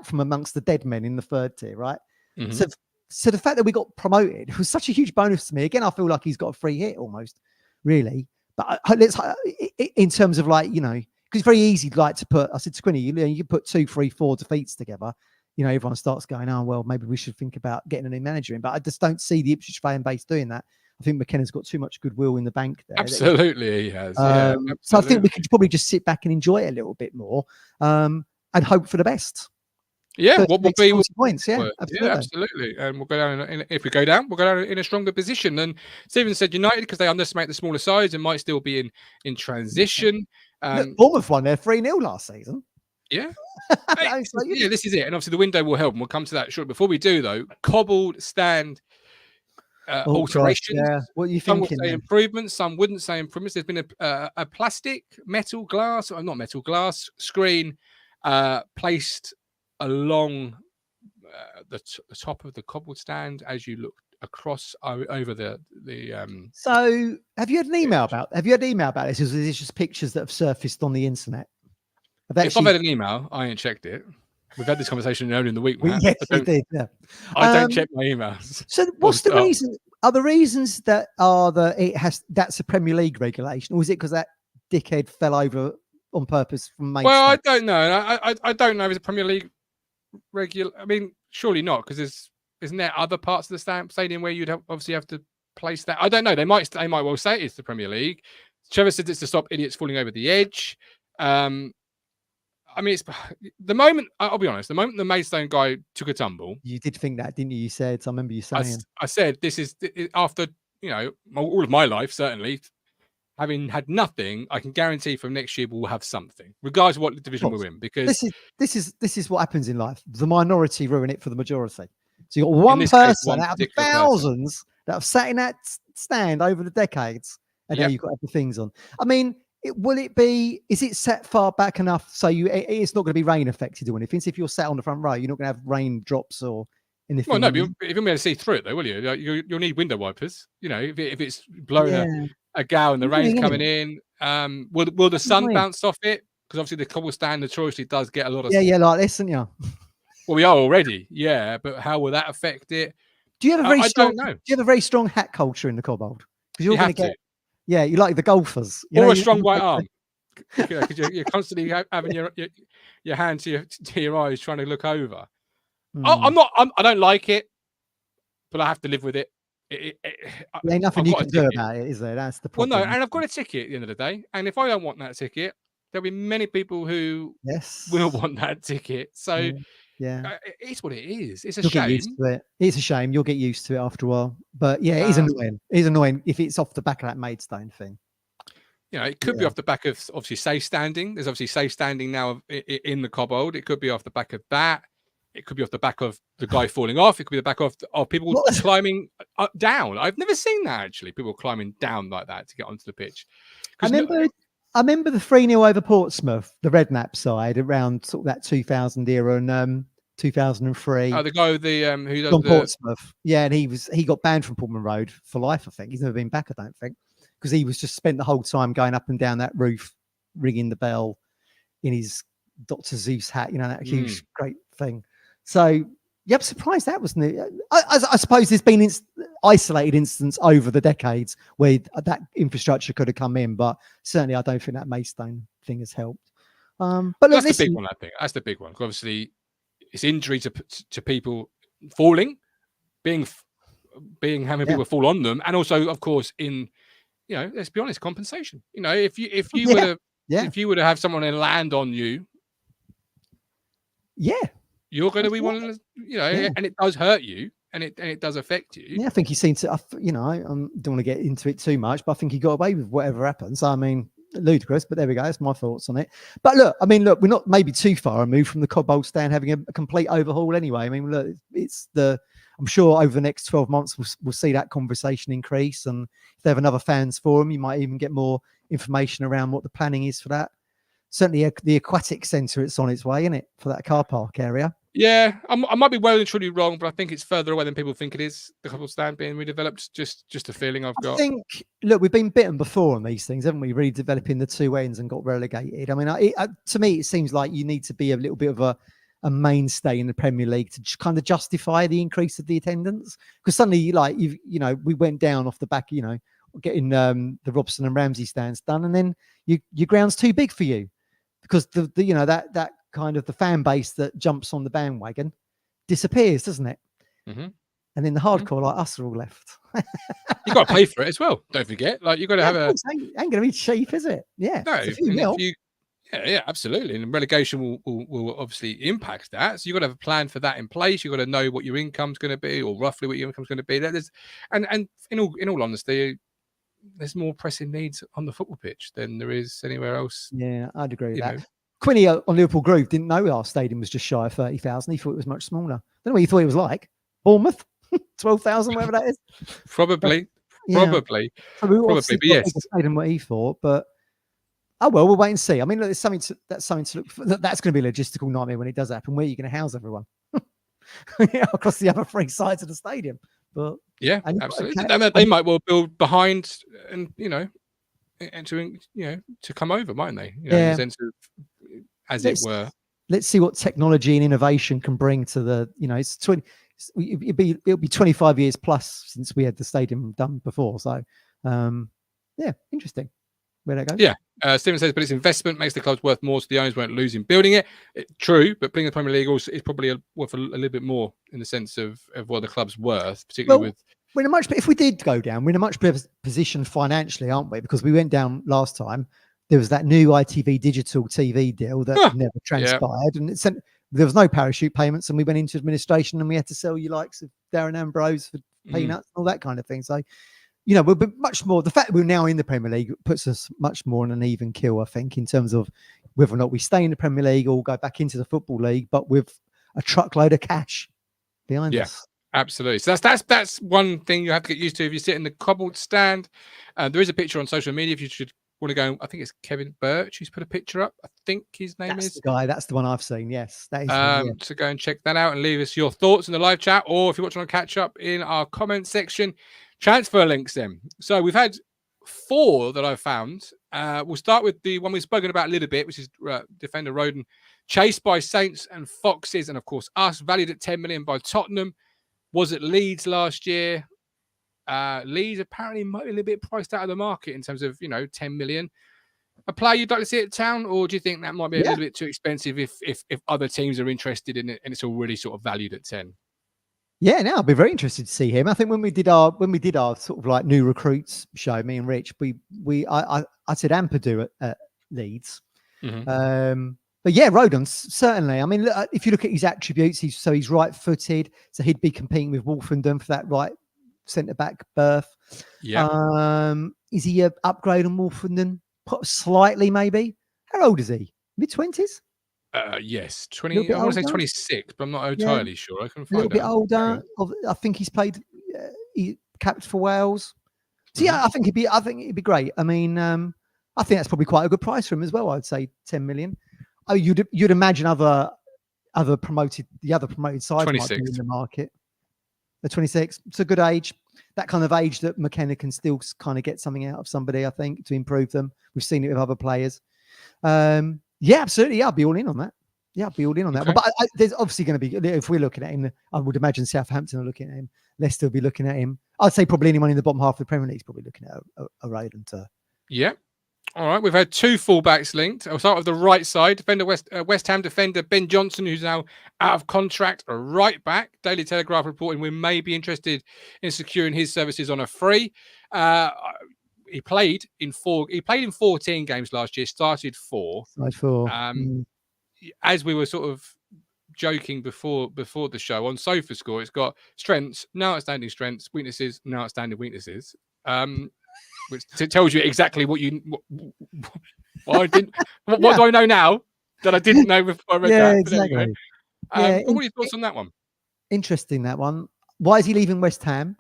Speaker 2: from amongst the dead men in the third tier, right? Mm-hmm. So the fact that we got promoted was such a huge bonus to me. Again, I feel like he's got a free hit almost, really. But let's, in terms of because it's very easy to put, I said to Quinny, you put 2, 3, 4 defeats together. Everyone starts going, oh, well, maybe we should think about getting a new manager in. But I just don't see the Ipswich fan base doing that. I think McKenna's got too much goodwill in the bank there.
Speaker 1: Absolutely, he has.
Speaker 2: So I think we could probably just sit back and enjoy it a little bit more and hope for the best.
Speaker 1: Yeah, what will be
Speaker 2: points? Yeah,
Speaker 1: absolutely. And we'll go down. If we go down, we'll go down in a stronger position. And Stephen said United, because they underestimate the smaller sides and might still be in transition.
Speaker 2: Look, Bournemouth won there 3-0 last season.
Speaker 1: Yeah. This is it. And obviously the window will help, and we'll come to that shortly. Before we do, though, cobbled stand alterations.
Speaker 2: Yeah. What are you
Speaker 1: some
Speaker 2: thinking?
Speaker 1: Would say improvements, some wouldn't say improvements. There's been a plastic, metal glass, or not metal glass screen placed along the top of the cobbled stand as you look across over the.
Speaker 2: So, have you had an email about? Have you had an email about this? Or is this just pictures that have surfaced on the internet?
Speaker 1: If I've had an email, I ain't checked it. We've had this conversation earlier in the week.
Speaker 2: Yes, we did. Yeah.
Speaker 1: I don't check my emails.
Speaker 2: So, what's the reason? Are the reasons that's a Premier League regulation, or is it because that dickhead fell over on purpose from Maidstone?
Speaker 1: Well, I don't know. I don't know if it's a Premier League regular. I mean, surely not, because isn't there other parts of the stadium where you'd obviously have to place that? I don't know. They might well say it's the Premier League. Trevor said it's to stop idiots falling over the edge. I mean, it's the moment. I'll be honest. The moment the Maidstone guy took a tumble,
Speaker 2: you did think that, didn't you? You said. I remember you saying.
Speaker 1: I said this is after all of my life, certainly having had nothing. I can guarantee from next year we'll have something, regardless of what division we're in. Because
Speaker 2: this is what happens in life. The minority ruin it for the majority. So you got one person out of the thousands that have sat in that stand over the decades, and now you've got other things on. I mean. Is it set far back enough so it's not going to be rain affected or anything? So if you're sat on the front row, you're not going to have rain drops or anything.
Speaker 1: Well, no, but you'll be able to see through it though, will you? You'll need window wipers. If it's blowing a gale and the rain's coming in, will the sun bounce off it? Because obviously the cobble stand notoriously does get a lot of
Speaker 2: like this, don't you?
Speaker 1: Well, we are already, but how will that affect it?
Speaker 2: Do you have a very strong hat culture in the Cobbold? Because you're going to get. Yeah, you like the golfers.
Speaker 1: Or a strong white arm. because you're constantly having your hand to your eyes trying to look over. I don't like it, but I have to live with it.
Speaker 2: There ain't nothing
Speaker 1: I've
Speaker 2: you
Speaker 1: got a
Speaker 2: can do
Speaker 1: ticket.
Speaker 2: about it, is there? That's the
Speaker 1: Well,
Speaker 2: problem.
Speaker 1: no, and I've got a ticket at the end of the day. And if I don't want that ticket, there'll be many people who
Speaker 2: Yes.
Speaker 1: will want that ticket. So
Speaker 2: Yeah.
Speaker 1: it's what it is. It's a
Speaker 2: You'll get used
Speaker 1: shame.
Speaker 2: to it. It's a shame. You'll get used to it after a while. But yeah, it is
Speaker 1: Um,
Speaker 2: annoying. It is annoying if it's off the back of that Maidstone thing.
Speaker 1: You know, it could be off the back of obviously safe standing. There's obviously safe standing now in the cobbled. It could be off the back of that. It could be off the back of the guy falling off. It could be the back of people climbing down. I've never seen that actually. People climbing down like that to get onto the pitch.
Speaker 2: I remember the 3-0 over Portsmouth, the Redknapp side, around sort of that 2000 era and 2003.
Speaker 1: Oh, the guy with the who does
Speaker 2: John
Speaker 1: the
Speaker 2: Portsmouth. Yeah, and he got banned from Pullman Road for life, I think. He's never been back, I don't think. Because he was just spent the whole time going up and down that roof, ringing the bell in his Dr. Zeus hat, you know, that huge, great thing. So, yeah, I'm surprised that wasn't it. I suppose there's been isolated instances over the decades where that infrastructure could have come in, but certainly I don't think that Maidstone thing has helped. But look,
Speaker 1: that's the big one, I think. That's the big one. Obviously, it's injury to people falling, having people fall on them, and also, of course, in let's be honest, compensation. You know, if you were to have someone land on you, you're going to be one of the, and it does hurt you, and it does affect you.
Speaker 2: Yeah, I think he seemed to. I don't want to get into it too much, but I think he got away with whatever happens. I mean, ludicrous, but there we go. That's my thoughts on it. But look, we're not maybe too far removed from the Cobbold stand having a complete overhaul anyway. I mean, look, I'm sure over the next 12 months we'll see that conversation increase, and if they have another fans forum, you might even get more information around what the planning is for that. Certainly, the aquatic centre, it's on its way, isn't it, for that car park area?
Speaker 1: Yeah, I might be well and truly wrong, but I think it's further away than people think it is. The Cobbold stand being redeveloped, just a feeling I've got.
Speaker 2: I think, look, we've been bitten before on these things, haven't we? Redeveloping the two ends and got relegated. I mean, to me, it seems like you need to be a little bit of a mainstay in the Premier League to kind of justify the increase of the attendance. Because suddenly, we went down off the back, getting the Robson and Ramsey stands done, and then your ground's too big for you because that kind of the fan base that jumps on the bandwagon disappears, doesn't it?
Speaker 1: Mm-hmm.
Speaker 2: And then the hardcore like us are all left.
Speaker 1: You got to pay for it as well. Don't forget, you got to have
Speaker 2: ain't going to be cheap, is it? Yeah.
Speaker 1: No. Yeah, absolutely. And relegation will obviously impact that. So you've got to have a plan for that in place. You've got to know what your income's going to be, or roughly what your income's going to be. And in all honesty, there's more pressing needs on the football pitch than there is anywhere else.
Speaker 2: Yeah, I'd agree with that. Quinny on Liverpool Grove didn't know our stadium was just shy of 30,000. He thought it was much smaller. I don't know what he thought it was like. Bournemouth, 12,000, whatever that is.
Speaker 1: Probably.
Speaker 2: But yes. What he thought, but oh well, we'll wait and see. I mean, look, that's something to look for. That's going to be a logistical nightmare when it does happen. Where are you going to house everyone? Across the other three sides of the stadium. But
Speaker 1: yeah, absolutely. They might well build behind, and and to come over, mightn't they? In the sense of, it were.
Speaker 2: Let's see what technology and innovation can bring to the. It's 20. It'll be 25 years plus since we had the stadium done before. So, interesting. Where that goes?
Speaker 1: Yeah. Stephen says, but its investment makes the clubs worth more, so the owners won't lose in building it. True, but being the Premier League also is probably worth a little bit more in the sense of what the club's worth, particularly with. If
Speaker 2: we did go down, we're in a much better position financially, aren't we? Because we went down last time. There was that new ITV digital TV deal that never transpired, and there was no parachute payments, and we went into administration, and we had to sell you likes of Darren Ambrose for peanuts, and all that kind of thing. So. We'll be much more. The fact that we're now in the Premier League puts us much more on an even keel, I think, in terms of whether or not we stay in the Premier League or go back into the Football League, but with a truckload of cash behind us.
Speaker 1: Absolutely. So that's one thing you have to get used to if you sit in the Cobbold stand. There is a picture on social media if you should want to go. I think it's Kevin Birch who's put a picture up. I think his name is.
Speaker 2: The guy. That's the one I've seen. Yes, that is.
Speaker 1: So go and check that out and leave us your thoughts in the live chat, or if you want to catch up in our comment section. Transfer links then. So we've had 4 that I've found. We'll start with the one we've spoken about a little bit, which is defender Rhoden, chased by Saints and Foxes, and of course us, valued at 10 million by Tottenham. Was at Leeds last year. Leeds apparently might be a little bit priced out of the market in terms of 10 million. a player you'd like to see at Town, or do you think that might be a
Speaker 2: Yeah.
Speaker 1: little bit too expensive if other teams are interested in it and it's already sort of valued at 10?
Speaker 2: Yeah, now I'd be very interested to see him. I think when we did our sort of like new recruits show, me and Rich, I said Ampadu at Leeds.
Speaker 1: Mm-hmm.
Speaker 2: But yeah, Rhoden certainly. I mean, if you look at his attributes, he's right-footed, so he'd be competing with Wolfenden for that right centre back berth.
Speaker 1: Yeah.
Speaker 2: Is he an upgrade on Wolfenden? Slightly, maybe. How old is he? Mid-20s?
Speaker 1: Yes,
Speaker 2: A little
Speaker 1: 20.
Speaker 2: bit
Speaker 1: I want to say
Speaker 2: older.
Speaker 1: 26, but I'm not
Speaker 2: Yeah,
Speaker 1: entirely sure. I can
Speaker 2: a little
Speaker 1: find
Speaker 2: bit
Speaker 1: out.
Speaker 2: older. I think he's played. He capped for Wales. So
Speaker 1: Mm-hmm.
Speaker 2: yeah, I think it'd be great. I mean, I think that's probably quite a good price for him as well. I'd say 10 million. Oh, you'd imagine the other promoted sides might be in
Speaker 1: 26.
Speaker 2: the market. The 26. It's a good age. That kind of age that McKenna can still kind of get something out of somebody, I think, to improve them. We've seen it with other players. Yeah, absolutely. Yeah, I'd be all in on that. Yeah, I'd be all in on that.
Speaker 1: Okay.
Speaker 2: But there's obviously going to be, if we're looking at him, I would imagine Southampton are looking at him. Leicester will be looking at him. I'd say probably anyone in the bottom half of the Premier League is probably looking at a Rhoden to.
Speaker 1: Yeah. All right. We've had two fullbacks linked. I'll start with the right side. Defender West Ham defender Ben Johnson, who's now out of contract, a right back. Daily Telegraph reporting we may be interested in securing his services on a free. He played in 14 games last year. Started 4.
Speaker 2: Side 4.
Speaker 1: As we were sort of joking before the show on SofaScore, it's got strengths, no outstanding strengths, weaknesses, no outstanding weaknesses. Which tells you exactly what you. What do I know now that I didn't know before I read that?
Speaker 2: Exactly.
Speaker 1: What are your thoughts on that one?
Speaker 2: Interesting, that one. Why is he leaving West Ham?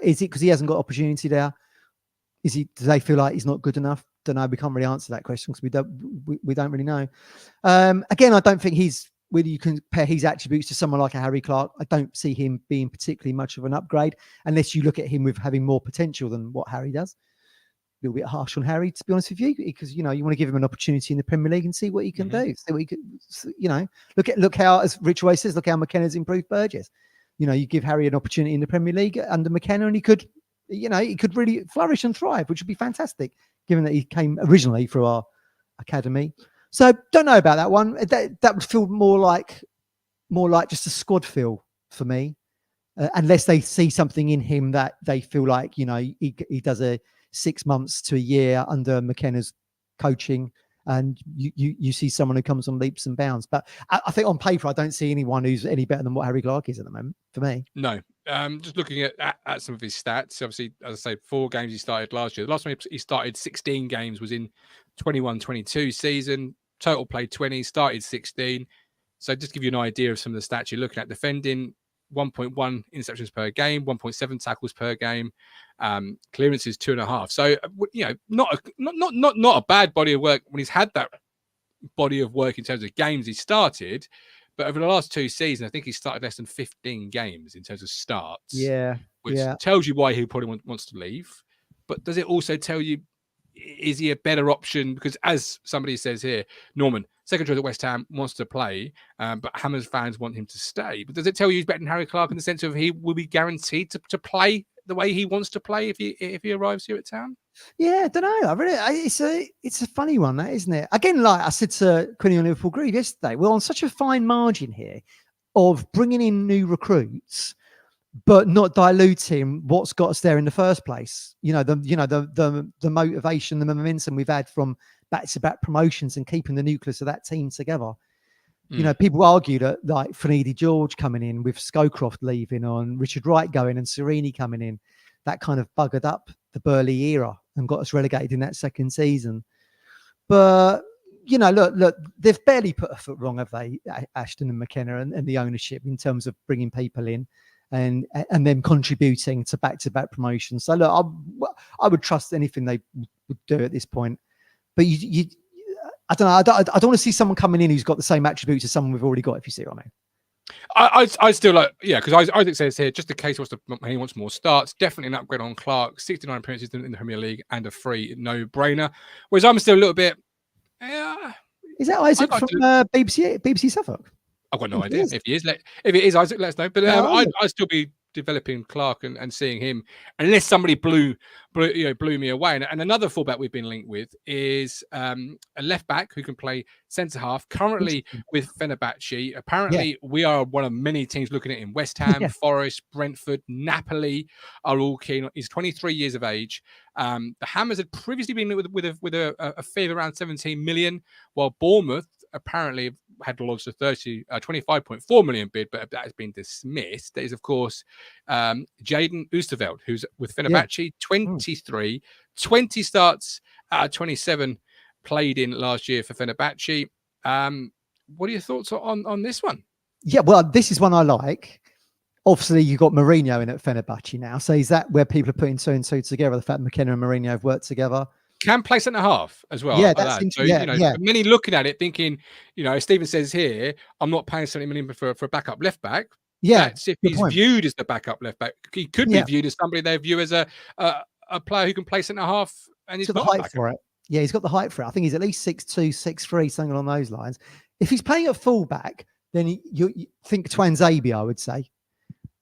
Speaker 2: Is it because he hasn't got opportunity there? Do they feel like he's not good enough? Don't know. We can't really answer that question because we don't really know. Again, I don't think whether you can compare his attributes to someone like a Harry Clark. I don't see him being particularly much of an upgrade unless you look at him with having more potential than what Harry does. A little bit harsh on Harry, to be honest with you, because you want to give him an opportunity in the Premier League and see what he can do. See what he can, look how, as Rich always says, look how McKenna's improved Burgess. You give Harry an opportunity in the Premier League under McKenna, and he could really flourish and thrive, which would be fantastic, given that he came originally through our academy. So don't know about that one. That would feel more like just a squad feel for me, unless they see something in him that they feel like he does a 6 months to a year under McKenna's coaching, and you see someone who comes on leaps and bounds. But I think on paper, I don't see anyone who's any better than what Harry Clark is at the moment, for me.
Speaker 1: No. Just looking at some of his stats, obviously, as I say, 4 games he started last year. The last time he started 16 games was in 21-22 season. Total played 20, started 16. So just give you an idea of some of the stats you're looking at. Defending 1.1 interceptions per game, 1.7 tackles per game, clearances 2.5. So not a bad body of work when he's had that body of work in terms of games he started. But over the last 2 seasons, I think he started less than 15 games in terms of starts.
Speaker 2: Yeah,
Speaker 1: which tells you why he probably wants to leave. But does it also tell you, is he a better option? Because as somebody says here, Norman, second choice at West Ham, wants to play, but Hammers fans want him to stay. But does it tell you he's better than Harry Clark in the sense of he will be guaranteed to play the way he wants to play if he arrives here at Town?
Speaker 2: Yeah, I don't know. It's a funny one, that, isn't it? Again, like I said to Quinny on Liverpool Grieve yesterday, we're on such a fine margin here of bringing in new recruits, but not diluting what's got us there in the first place. The motivation, the momentum we've had from back-to-back promotions and keeping the nucleus of that team together. People argue that like Finidi George coming in with Scowcroft leaving on Richard Wright going and Serini coming in, that kind of buggered up the Burley era and got us relegated in that second season. But look, they've barely put a foot wrong, have they, Ashton and McKenna and the ownership, in terms of bringing people in and them contributing to back-to-back promotions. So look, I would trust anything they would do at this point. But I don't know. I don't want to see someone coming in who's got the same attributes as someone we've already got, if you see what I mean.
Speaker 1: I still like, because Isaac says here, just in case he wants more starts, definitely an upgrade on Clark, 69 appearances in the Premier League and a free no-brainer. Whereas I'm still a little bit,
Speaker 2: is that Isaac from BBC Suffolk?
Speaker 1: I've got no idea. If it is, Isaac, let us know. But I'd still be developing Clark and seeing him, unless somebody blew me away. And another fullback we've been linked with is a left back who can play centre half, currently with Fenerbahce. Apparently, we are one of many teams looking at him. West Ham, Forest, Brentford, Napoli are all keen. He's 23 years of age. The Hammers had previously been with a fee of around 17 million, while Bournemouth apparently had lodged a 25.4 million bid, but that has been dismissed. There is, of course, Jaden Oosterwolde, who's with Fenerbahce, 23, 20 starts, 27 played in last year for Fenerbahce. What are your thoughts on this one?
Speaker 2: Yeah, well, this is one I like. Obviously, you've got Mourinho in at Fenerbahce now. So is that where people are putting two and two together? The fact that McKenna and Mourinho have worked together?
Speaker 1: Can play centre half as well.
Speaker 2: Yeah, that's
Speaker 1: interesting. So, many looking at it thinking, Stephen says here, I'm not paying 70 million for a backup left back.
Speaker 2: Yeah,
Speaker 1: that's if he's viewed as the backup left back. He could be viewed as somebody they view as a player who can play centre half, and he's got the height
Speaker 2: for it. Yeah, he's got the height for it. I think he's at least 6'2", 6'3", something along those lines. If he's playing at fullback, then you think Twanzebe, I would say.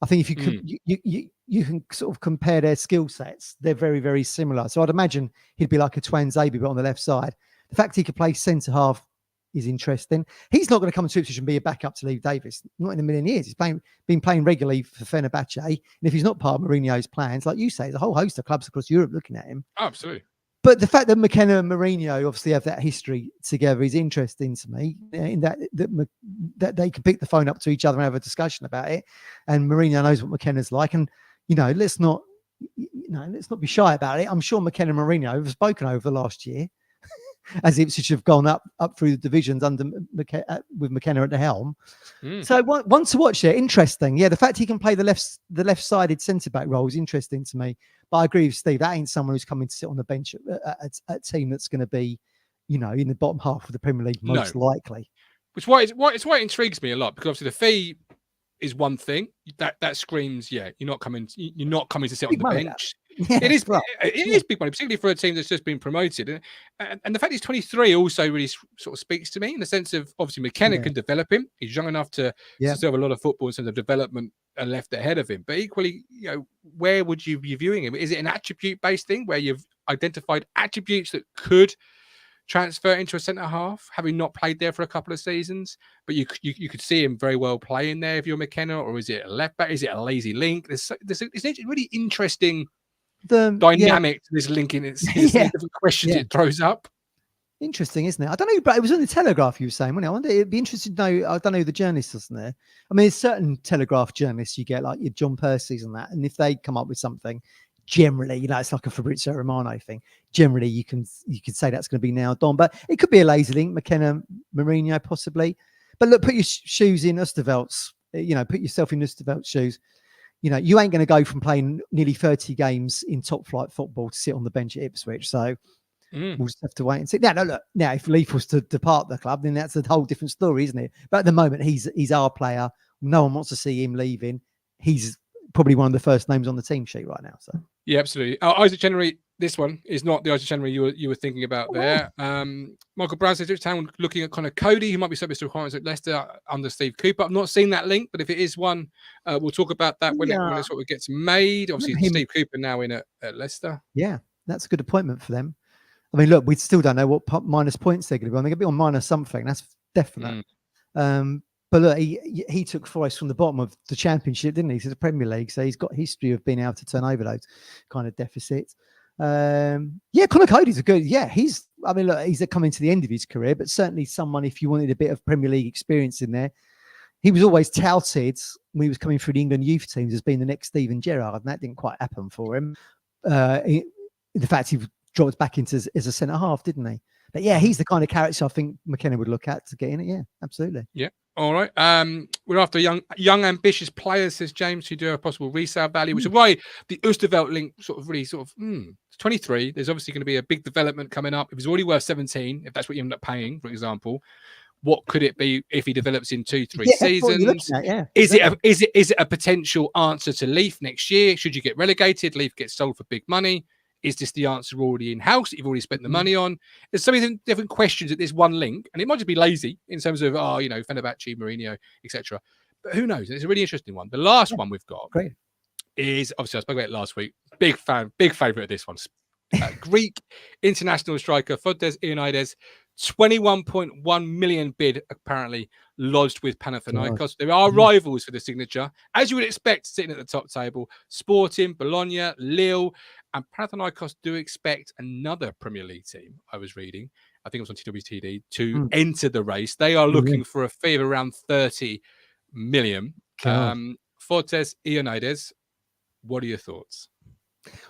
Speaker 2: I think if you could, you can sort of compare their skill sets. They're very, very similar. So I'd imagine he'd be like a Twanzebe, but on the left side. The fact he could play centre half is interesting. He's not going to come to Ipswich and be a backup to Lee Davis. Not in a million years. He's been playing regularly for Fenerbahce. And if he's not part of Mourinho's plans, like you say, there's a whole host of clubs across Europe looking at him.
Speaker 1: Oh, absolutely.
Speaker 2: But the fact that McKenna and Mourinho obviously have that history together is interesting to me. In that they can pick the phone up to each other and have a discussion about it. And Mourinho knows what McKenna's like. And let's not be shy about it. I'm sure McKenna and Mourinho have spoken over the last year, as Ipswich have gone up through the divisions with McKenna at the helm. So one to watch there. Interesting. Yeah, the fact he can play the left-sided centre-back role is interesting to me. But I agree with Steve. That ain't someone who's coming to sit on the bench at a team that's going to be, in the bottom half of the Premier League, most likely.
Speaker 1: It's why it intrigues me a lot, because obviously the fee is one thing that screams, you're not coming to sit on the bench. Yeah, it is big money, particularly for a team that's just been promoted. And the fact he's 23 also really sort of speaks to me, in the sense of, obviously McKenna can develop him. He's young enough to still have a lot of football in terms of development left ahead of him. But equally, where would you be viewing him? Is it an attribute-based thing where you've identified attributes that could transfer into a centre half, having not played there for a couple of seasons, but you could see him very well playing there if you're McKenna? Or is it a left back? Is it a lazy link? There's a really interesting dynamic to this linking. It's different questions it throws up.
Speaker 2: Interesting, isn't it? I don't know, but it was in the Telegraph you were saying, wasn't it? I wonder, it'd be interesting to know. I don't know who the journalist is in there. I mean, there's certain Telegraph journalists you get, like your John Percy's and that, and if they come up with something, generally, it's like a Fabrizio Romano thing. Generally, you can say that's going to be nailed on, but it could be a lazy link, McKenna, Mourinho, possibly. But look, put your shoes in Oosterwolde's. Put yourself in Oosterwolde's shoes. You ain't going to go from playing nearly 30 games in top flight football to sit on the bench at Ipswich. So we'll just have to wait and see. Now, if Leaf was to depart the club, then that's a whole different story, isn't it? But at the moment, he's our player. No one wants to see him leaving. He's probably one of the first names on the team sheet right now. So
Speaker 1: yeah, absolutely. Isaac Chenery, this one is not the Isaac Chenery you were thinking about there. Michael Brown says Ipswich Town looking at Connor Cody, who might be subject to requirements at Leicester under Steve Cooper. I've not seen that link, but if it is one, we'll talk about that when it sort of gets made. Obviously, Steve Cooper now in at Leicester.
Speaker 2: Yeah, that's a good appointment for them. I mean, look, we still don't know what minus points they're going to be on. They're going to be on minus something. That's definite. But look, he took Forest from the bottom of the Championship, didn't he? To the Premier League. So he's got history of being able to turn over those kind of deficits. Connor Cody's a good. Yeah, he's coming to the end of his career, but certainly someone, if you wanted a bit of Premier League experience in there, he was always touted when he was coming through the England youth teams as being the next Steven Gerrard, and that didn't quite happen for him. The fact he dropped back into as a centre half, didn't he? But yeah, he's the kind of character I think McKenna would look at to get in it. Yeah, absolutely.
Speaker 1: Yeah. All right. We're after young ambitious players, says James, who do have possible resale value, which is why the Oosterwolde link it's 23. There's obviously going to be a big development coming up. If he's already worth 17, if that's what you end up paying, for example, what could it be if he develops in 2-3 seasons? Is it a potential answer to Leaf next year? Should you get relegated? Leaf gets sold for big money. Is this the answer already in-house that you've already spent the money on? There's so many different questions at this one link, and it might just be lazy in terms of, Fenerbahce, Mourinho, etc. But who knows? It's a really interesting one. The last one we've got is obviously, I spoke about it last week. Big fan, big favourite of this one. Greek international striker Fotis Ioannidis, 21.1 million bid apparently lodged with Panathinaikos. There are rivals for the signature, as you would expect, sitting at the top table. Sporting, Bologna, Lille, and Panathinaikos do expect another Premier League team, I was reading, I think it was on TWTD, to enter the race. They are looking for a fee of around 30 million. Fotis Ioannidis, what are your thoughts?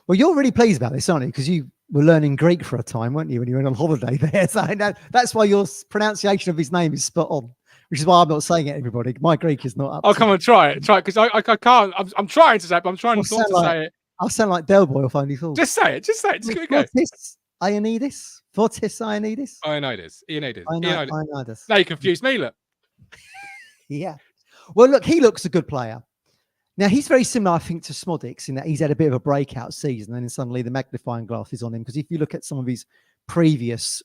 Speaker 2: Well, you're really pleased about this, aren't you? Because you were learning Greek for a time, weren't you, when you were on holiday there? So that's why your pronunciation of his name is spot on, which is why I'm not saying it, everybody. My Greek is not up.
Speaker 1: Oh, come on, try it. Try it, because I can't. I'm trying to say it, but I'm trying not to say it.
Speaker 2: I'll sound like Del Boy if I only thought.
Speaker 1: Just say it. Just say it. Just give it a go.
Speaker 2: Fotis Ioannidis. Fotis Ioannidis.
Speaker 1: Ioannidis. Now you confused me, look.
Speaker 2: Yeah. Well, look, he looks a good player. Now, he's very similar, I think, to Smodics in that he's had a bit of a breakout season and then suddenly the magnifying glass is on him. Because if you look at some of his previous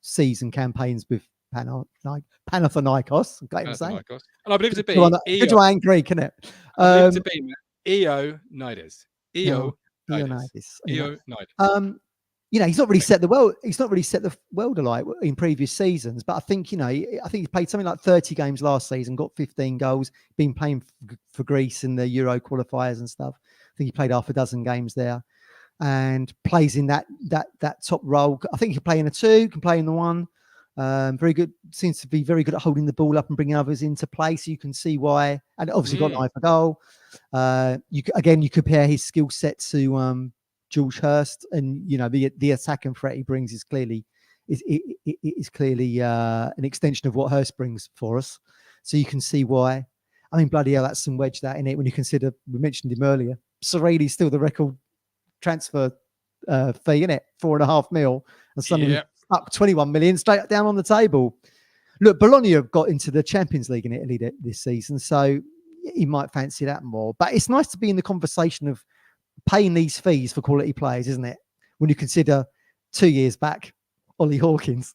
Speaker 2: season campaigns with Panathinaikos,
Speaker 1: and I believe it to be
Speaker 2: good and Greek, isn't it?
Speaker 1: I believe it to be Ioannidis. Ioannidis.
Speaker 2: You know, he's not really set the world. He's not really set the world alight in previous seasons. But I think, you know, I think he played something like 30 games last season, got 15 goals, been playing for Greece in the Euro qualifiers and stuff. I think he played half a dozen games there, and plays in that top role. I think he can play in a 2, can play in the 1. Very good. Seems to be very good at holding the ball up and bringing others into play. So you can see why. And obviously got an eye for goal. You compare his skill set to George Hurst, and you know the attack and threat he brings is clearly an extension of what Hurst brings for us. So you can see why. I mean, bloody hell, that's some wedge that in it when you consider we mentioned him earlier. Sorelli's still the record transfer fee, in it, 4.5 mil, and suddenly up 21 million straight down on the table. Look, Bologna have got into the Champions League in Italy this season, so he might fancy that more. But it's nice to be in the conversation of paying these fees for quality players, isn't it? When you consider 2 years back, Ollie Hawkins.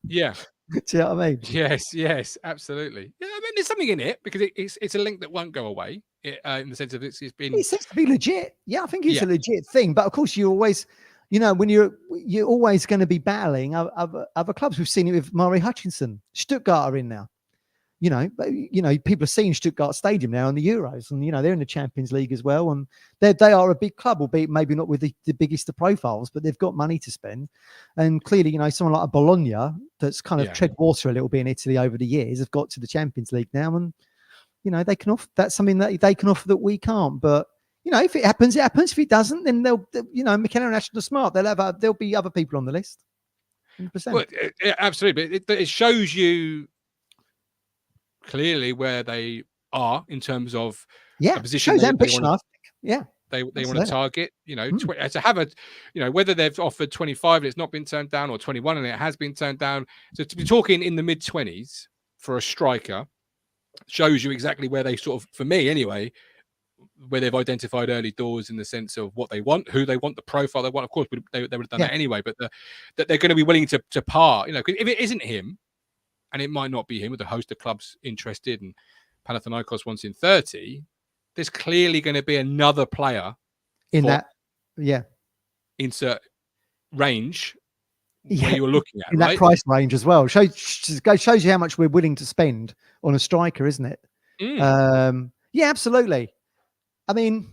Speaker 1: Yeah.
Speaker 2: Do you know what I mean?
Speaker 1: Yes, absolutely. Yeah, I mean, there's something in it because it's a link that won't go away in the sense of it's been.
Speaker 2: It seems to be legit. Yeah, I think it's a legit thing. But of course, you always, you know, when you're always going to be battling other clubs. We've seen it with Murray Hutchinson. Stuttgart are in now. You know, people are seeing Stuttgart Stadium now in the Euros, and you know they're in the Champions League as well, and they are a big club, albeit maybe not with the biggest of profiles, but they've got money to spend, and clearly, you know, someone like a Bologna that's kind of tread water a little bit in Italy over the years have got to the Champions League now, and you know they can offer. That's something that they can offer that we can't. But you know, if it happens, it happens. If it doesn't, then you know, McKenna and Ashton are smart. There'll be other people on the list. 100%.
Speaker 1: Well, absolutely, but it shows you clearly where they are in terms of a position
Speaker 2: they want
Speaker 1: to target, you know, to have a, you know, whether they've offered 25 and it's not been turned down, or 21 and it has been turned down. So to be talking in the mid-20s for a striker shows you exactly where they sort of, for me anyway, where they've identified early doors in the sense of what they want, who they want, the profile they want. Of course, they would have done that anyway, but that they're going to be willing to part, you know, because if it isn't him, and it might not be him with a host of clubs interested, and Panathinaikos wants in 30, there's clearly going to be another player
Speaker 2: in that,
Speaker 1: insert range where you're looking at,
Speaker 2: in that price range as well. Shows you how much we're willing to spend on a striker, isn't it? Yeah, absolutely. I mean,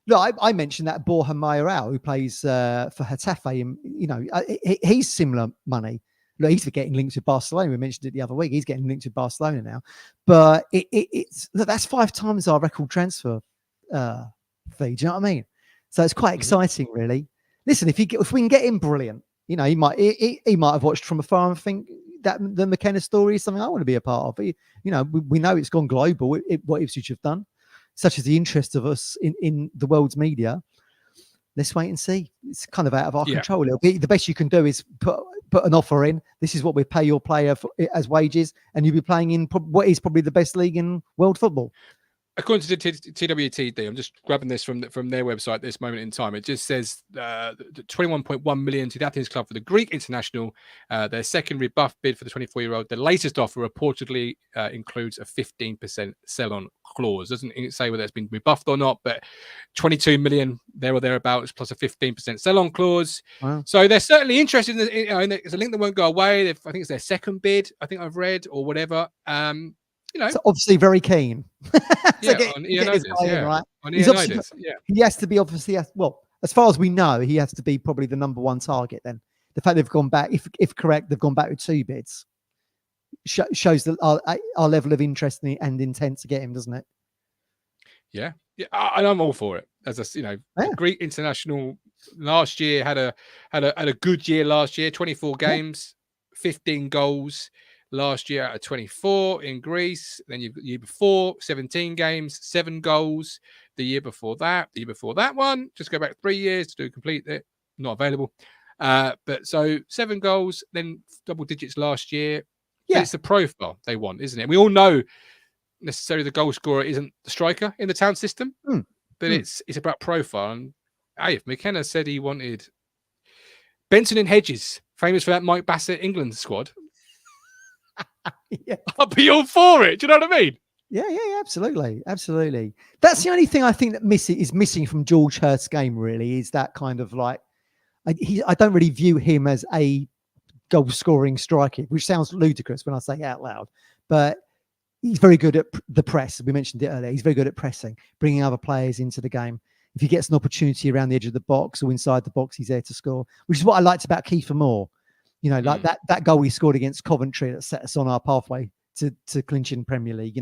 Speaker 2: look, I mentioned that Borja Mayoral, who plays for Getafe, and you know, he's similar money. Look, he's getting linked with Barcelona. We mentioned it the other week. He's getting linked with Barcelona now. But that's 5 times our record transfer fee. Do you know what I mean? So it's quite exciting, really. Listen, if we can get him, brilliant. You know, he might have watched from afar and think that the McKenna story is something I want to be a part of. But, you know, we know it's gone global, what Ipswich have done, such as the interest of us in the world's media. Let's wait and see. It's kind of out of our control. The best you can do is put an offer in. This is what we pay your player as wages, and you'll be playing in what is probably the best league in world football.
Speaker 1: according to TWTD, I'm just grabbing this from their website at this moment in time. It just says 21.1 million to the Athens club for the Greek international. Their second rebuff bid for the 24-year-old. The latest offer reportedly includes a 15% sell-on clause. Doesn't say whether it's been rebuffed or not, but 22 million there or thereabouts plus a 15% sell-on clause.
Speaker 2: Wow.
Speaker 1: So they're certainly interested in it's a link that won't go away. I think it's their second bid, I think I've read, or whatever.
Speaker 2: So obviously very keen.
Speaker 1: On Ioannidis,
Speaker 2: right?
Speaker 1: On
Speaker 2: Ioannidis,
Speaker 1: yeah.
Speaker 2: He has to be obviously, well, as far as we know, he has to be probably the number one target then. The fact they've gone back, if correct, they've gone back with 2 bids. Shows that our level of interest and intent to get him, doesn't it?
Speaker 1: Yeah. And I'm all for it. As the Greek international last year had a good year last year, 24 games, 15 goals. Last year out of 24 in Greece. Then the year before, 17 games, 7 goals. The year before that one, just go back 3 years to complete it. Not available. But so 7 goals, then double digits last year. Yeah. But it's the profile they want, isn't it? We all know necessarily the goal scorer isn't the striker in the town system, but it's about profile. And hey, if McKenna said he wanted Benson and Hedges, famous for that Mike Bassett England squad, I'll be all for it. Do you know what I mean?
Speaker 2: Yeah, absolutely. That's the only thing I think that is missing from George Hurst's game. Really, is that kind of like I don't really view him as a goal scoring striker, which sounds ludicrous when I say it out loud. But he's very good at the press. We mentioned it earlier. He's very good at pressing, bringing other players into the game. If he gets an opportunity around the edge of the box or inside the box, he's there to score. Which is what I liked about Kiefer Moore. Like that goal he scored against Coventry that set us on our pathway to clinching Premier League.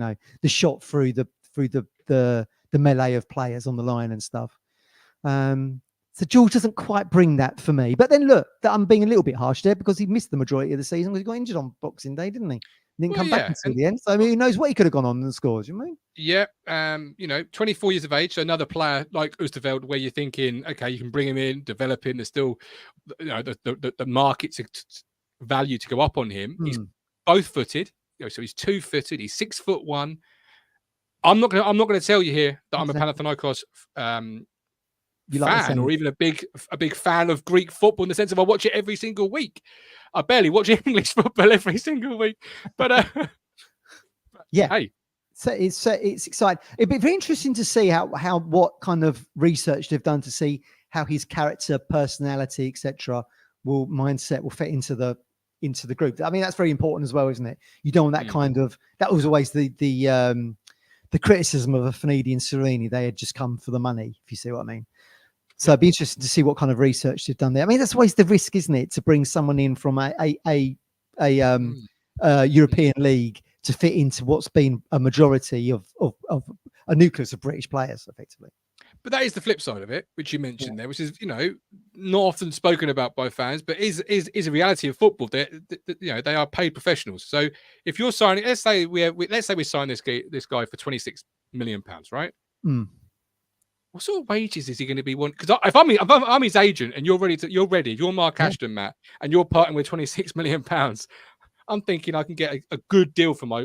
Speaker 2: The shot through the melee of players on the line and stuff. So George doesn't quite bring that for me. But then look, that I'm being a little bit harsh there because he missed the majority of the season because he got injured on Boxing Day, didn't he? Didn't come back until the end. So I mean, who knows what he could have gone on and scored? You mean?
Speaker 1: Yeah. 24 years of age. So another player like Oosterwolde, where you're thinking, okay, you can bring him in, develop him. There's still, the market's value to go up on him. He's both footed. So he's 2-footed. He's 6'1". I'm not gonna tell you here that I'm a Panathinaikos fan or even a big fan of Greek football in the sense of I watch it every single week. I barely watch English football every single week, but
Speaker 2: yeah.
Speaker 1: Hey,
Speaker 2: so it's exciting. It'd be very interesting to see how what kind of research they've done to see how his character, personality, etc., mindset will fit into the group. I mean, that's very important as well, isn't it? You don't want that kind of. That was always the criticism of Ioannidis and Serini. They had just come for the money, if you see what I mean. So it'd be interesting to see what kind of research they've done there. I mean, that's always the risk, isn't it, to bring someone in from a European league to fit into what's been a majority of a nucleus of British players, effectively.
Speaker 1: But that is the flip side of it, which you mentioned there, which is not often spoken about by fans, but is a reality of football. They are paid professionals. So if you're signing, let's say we sign this guy for £26 million, right? What sort of wages is he going to be wanting? Because if I'm his agent and you're Mark Ashton, Matt, and you're parting with £26 million, I'm thinking I can get a good deal for my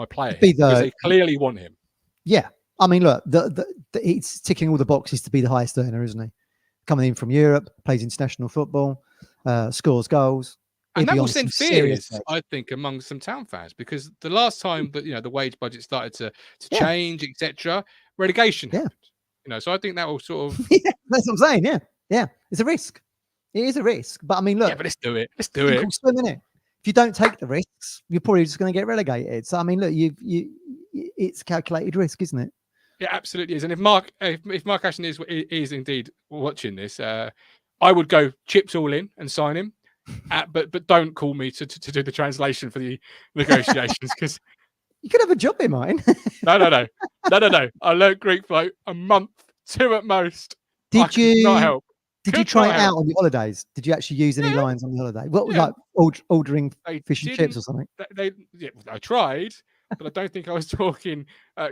Speaker 1: player because they clearly want him.
Speaker 2: Yeah, I mean, look, it's ticking all the boxes to be the highest earner, isn't he? Coming in from Europe, plays international football, scores goals.
Speaker 1: And that will send fears, I think, among some town fans because the last time that the wage budget started to change, etc., relegation happened. So I think that will sort of.
Speaker 2: Yeah, that's what I'm saying. Yeah, it's a risk. It is a risk, but I mean, look.
Speaker 1: Yeah, but let's do it. Let's do it.
Speaker 2: Swim, innit? If you don't take the risks, you're probably just going to get relegated. So I mean, look, it's calculated risk, isn't it?
Speaker 1: Yeah, absolutely is. And if Mark Ashton is indeed watching this, I would go chips all in and sign him. But don't call me to do the translation for the negotiations because
Speaker 2: you could have a job in mine.
Speaker 1: No. I learned Greek for like a month, 2 at most.
Speaker 2: Did you
Speaker 1: not help?
Speaker 2: Did you try it out on the holidays? Did you actually use any lines on the holiday? What like ordering fish and chips or something?
Speaker 1: I tried, but I don't think I was talking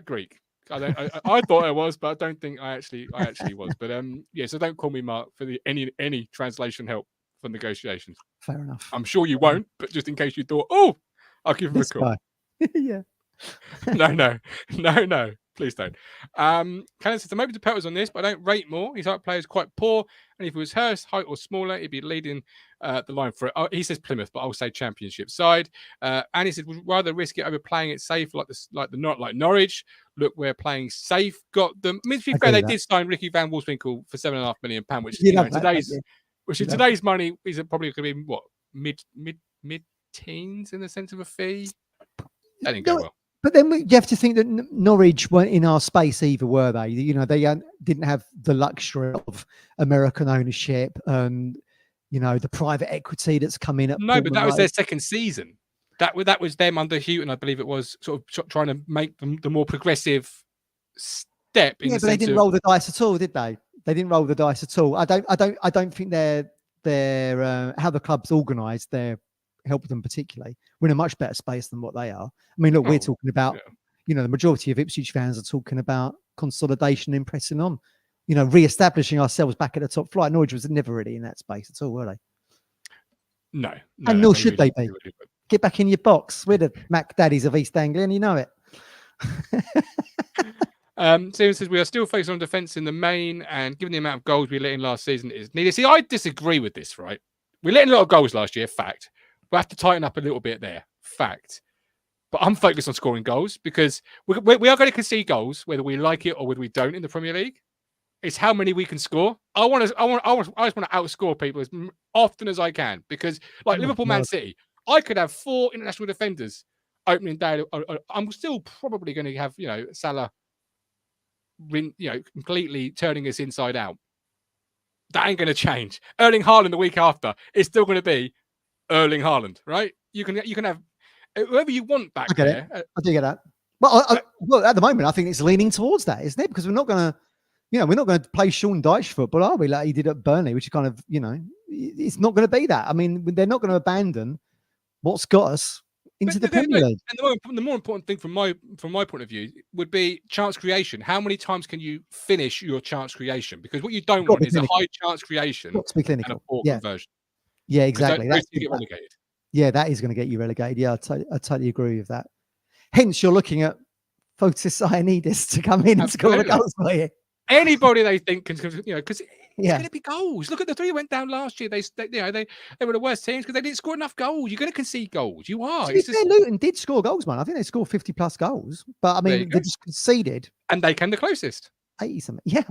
Speaker 1: Greek. I thought I was, but I don't think I actually was. But so don't call me Mark for any translation help for negotiations.
Speaker 2: Fair enough.
Speaker 1: I'm sure you won't, but just in case you thought, I'll give him a call.
Speaker 2: Yeah.
Speaker 1: No. Please don't. Cannon says, I'm open to Pelters on this, but I don't rate more. His height player is quite poor. And if it was Hurst, height or smaller, he'd be leading the line for it. Oh, he says Plymouth, but I'll say Championship side. And he said, would rather risk it over playing it safe like Norwich. Look, we're playing safe. Got them. I mean, to be fair, they did sign Ricky Van Wolfswinkel for £7.5 million, which in today's money is probably going to be what mid teens in the sense of a fee. That didn't go well.
Speaker 2: But then you have to think that Norwich weren't in our space either, were they? You know, they didn't have the luxury of American ownership and, you know, the private equity that's come in.
Speaker 1: No, but that was their second season. That was them under Houghton, I believe it was, sort of trying to make them the more progressive step.
Speaker 2: But they didn't roll the dice at all, did they? They didn't roll the dice at all. I don't think they're how the club's organised. They're help them particularly. We're in a much better space than what they are. I mean, look, we're talking about, you know, the majority of Ipswich fans are talking about consolidation and pressing on, you know, re-establishing ourselves back at the top flight. Norwich was never really in that space at all, were they?
Speaker 1: No,
Speaker 2: and nor should they be. Get back in your box. We're the Mac Daddies of East Anglia, and you know it.
Speaker 1: Stephen says, we are still focused on defence in the main, and given the amount of goals we let in last season, it is needed. See, I disagree with this, right? We let in a lot of goals last year, fact. We have to tighten up a little bit there, fact. But I'm focused on scoring goals because we are going to concede goals, whether we like it or whether we don't in the Premier League. It's how many we can score. I just want to outscore people as often as I can because, like Liverpool, Man City, I could have 4 international defenders opening day. I'm still probably going to have, you know, Salah, you know, completely turning us inside out. That ain't going to change. Erling Haaland the week after is still going to be Erling Haaland, right? You can have whoever you want back there.
Speaker 2: I do get that. Well, at the moment, I think it's leaning towards that, isn't it? Because we're not going to, you know, we're not going to play Sean Dyche football, are we? Like he did at Burnley, which is kind of, you know, it's not going to be that. I mean, they're not going to abandon what's got us into the Premier League.
Speaker 1: And the more important thing from my point of view would be chance creation. How many times can you finish your chance creation? Because what you don't want is a high chance creation and a poor conversion.
Speaker 2: Yeah, exactly.
Speaker 1: That's get relegated.
Speaker 2: Yeah, that is going to get you relegated. Yeah, I totally agree with that. Hence, you're looking at Fotis Ioannidis to come in and score the goals for you.
Speaker 1: Anybody they think can, you know, because it's going to be goals. Look at the 3 who went down last year. They were the worst teams because they didn't score enough goals. You're going to concede goals. You are.
Speaker 2: Luton did score goals, man. I think they scored 50+ goals, but I mean they just conceded,
Speaker 1: and they came the closest.
Speaker 2: 80 something. Yeah,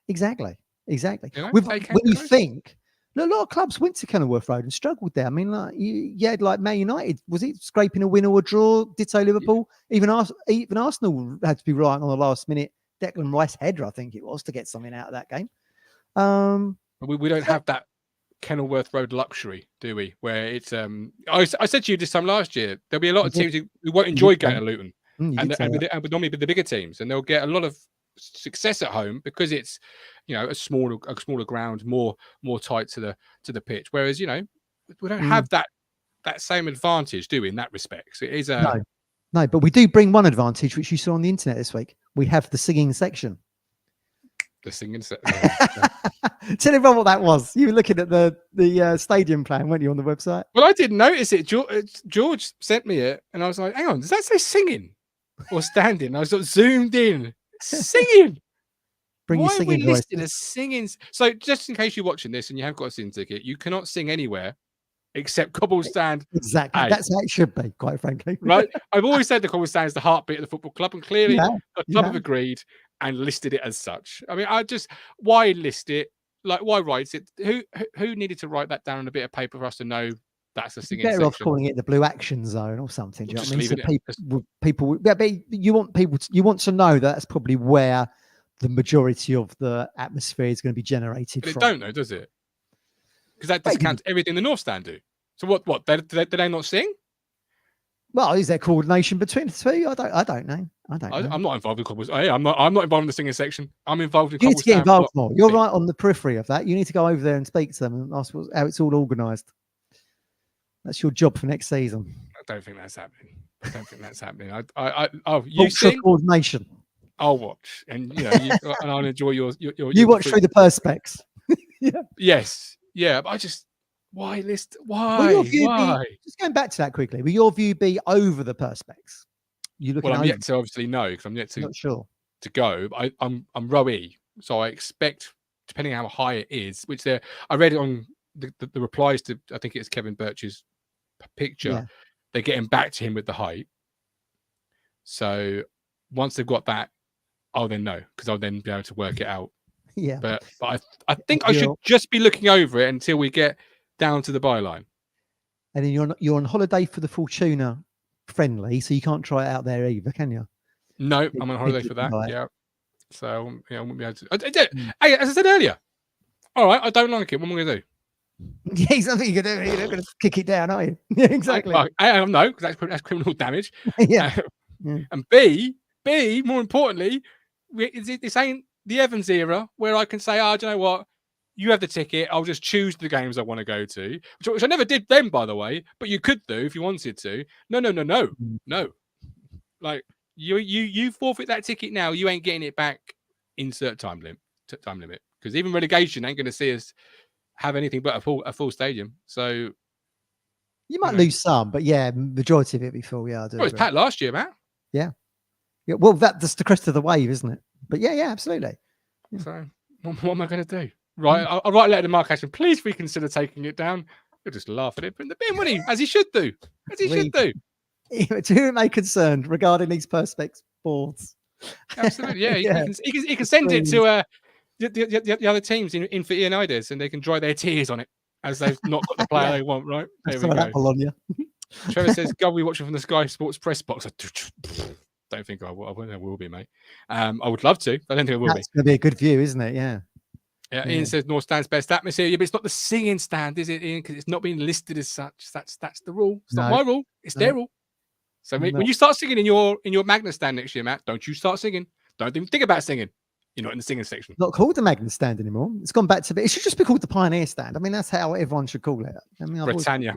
Speaker 2: exactly. You know, when you think. A lot of clubs went to Kenilworth Road and struggled there. I mean, like you had like Man United, was it scraping a win or a draw? Ditto Liverpool. Yeah. Even Arsenal had to be right on the last minute. Declan Rice header, I think it was, to get something out of that game.
Speaker 1: We don't have that Kenilworth Road luxury, do we? Where it's I said to you this time last year, there'll be a lot of teams who won't enjoy going to Luton, and would normally be the bigger teams, and they'll get a lot of success at home because it's, you know, a smaller ground, more tight to the pitch. Whereas, you know, we don't have that same advantage, do we, in that respect? So it is
Speaker 2: no, but we do bring one advantage, which you saw on the internet this week. We have the singing section.
Speaker 1: The singing section.
Speaker 2: Tell everyone what that was. You were looking at the stadium plan, weren't you, on the website?
Speaker 1: Well, I didn't notice it. George sent me it, and I was like, "Hang on, does that say singing or standing?" I was sort of zoomed in. Singing.
Speaker 2: Bring your singing voice.
Speaker 1: Singing. So, just in case you're watching this and you have got a singing ticket, you cannot sing anywhere except Cobble Stand.
Speaker 2: Exactly. That's how it should be, quite frankly.
Speaker 1: Right. I've always said the Cobble Stand is the heartbeat of the football club, and clearly the club have agreed and listed it as such. I mean, why list it? Like, why write it? Who needed to write that down on a bit of paper for us to know that's a singing section?
Speaker 2: Better off calling it the Blue Action Zone or something. Do you know what I mean? So people, you want to know that's probably where the majority of the atmosphere is going to be generated
Speaker 1: but
Speaker 2: from.
Speaker 1: It don't know, does it? Because that discounts everything the North Stand do. So what? Do they not sing?
Speaker 2: Well, is there coordination between the two? I don't know.
Speaker 1: I'm not involved with Cobble. I'm not involved in the singing section. I'm involved in.
Speaker 2: You need to get involved more. You're right on the periphery of that. You need to go over there and speak to them and ask how it's all organised. That's your job for next season.
Speaker 1: I don't think that's happening. You sing
Speaker 2: coordination.
Speaker 1: I'll watch, and you know, and I'll enjoy your
Speaker 2: you watch through the perspex.
Speaker 1: Yes, yeah. But why list? Why?
Speaker 2: Just going back to that quickly. Will your view be over the perspex? You looking
Speaker 1: Well, I'm
Speaker 2: over?
Speaker 1: yet to obviously know because I'm yet
Speaker 2: Not sure.
Speaker 1: to go. But I'm row E, so I expect, depending on how high it is, which I read it on the replies to, I think it's Kevin Birch's picture.
Speaker 2: Yeah.
Speaker 1: They're getting back to him with the height. So once they've got that, I'll then know, because I'll then be able to work it out.
Speaker 2: Yeah.
Speaker 1: But I think I should just be looking over it until we get down to the byline.
Speaker 2: And then you're on holiday for the Fortuna friendly, so you can't try it out there either, can you?
Speaker 1: No, I'm on holiday for that.
Speaker 2: Right.
Speaker 1: Yeah. So yeah, I won't be able to. Hey, as I said earlier, all right, I don't like it. What am I going to do?
Speaker 2: Yeah, exactly. You're not going to kick it down, are you? Yeah, exactly.
Speaker 1: No, because that's criminal damage.
Speaker 2: Yeah.
Speaker 1: And B, more importantly, this ain't the Evans era where I can say, do you know what? You have the ticket. I'll just choose the games I want to go to, which I never did then, by the way. But you could do if you wanted to. No. Like you forfeit that ticket now. You ain't getting it back. Insert time limit. Because even relegation ain't going to see us have anything but a full stadium. So
Speaker 2: you might lose some, but yeah, majority of it be full. Yeah, I do.
Speaker 1: Well, it was packed last year, Matt.
Speaker 2: Yeah. Well, that's the crest of the wave, isn't it? But yeah, absolutely.
Speaker 1: Yeah. So what am I going to do? Right, I'll write a letter to Mark Ashton. Please reconsider taking it down. He'll just laugh at it, but in the bin, wouldn't he? As he should do. To
Speaker 2: whom it may concern regarding these perspex boards.
Speaker 1: Absolutely, yeah. He can send it to the other teams in for Ioannidis, and they can dry their tears on it as they've not got the player they want. Right, there we go.
Speaker 2: Bologna.
Speaker 1: Trevor says, "Go, we watching from the Sky Sports press box." Don't think I will be, mate. I would love to. I don't think I will be.
Speaker 2: It's going to be a good view, isn't it? Yeah.
Speaker 1: Yeah, Ian says North Stand's best atmosphere. Yeah, but it's not the singing stand, is it, Ian? Because it's not being listed as such. That's the rule. It's not my rule. It's their rule. So when you start singing in your Magna stand next year, Matt, don't you start singing. Don't even think about singing. You're not in the singing section.
Speaker 2: Not called the Magna stand anymore. It's gone back to it should just be called the Pioneer stand. I mean, that's how everyone should call it. I mean,
Speaker 1: Britannia.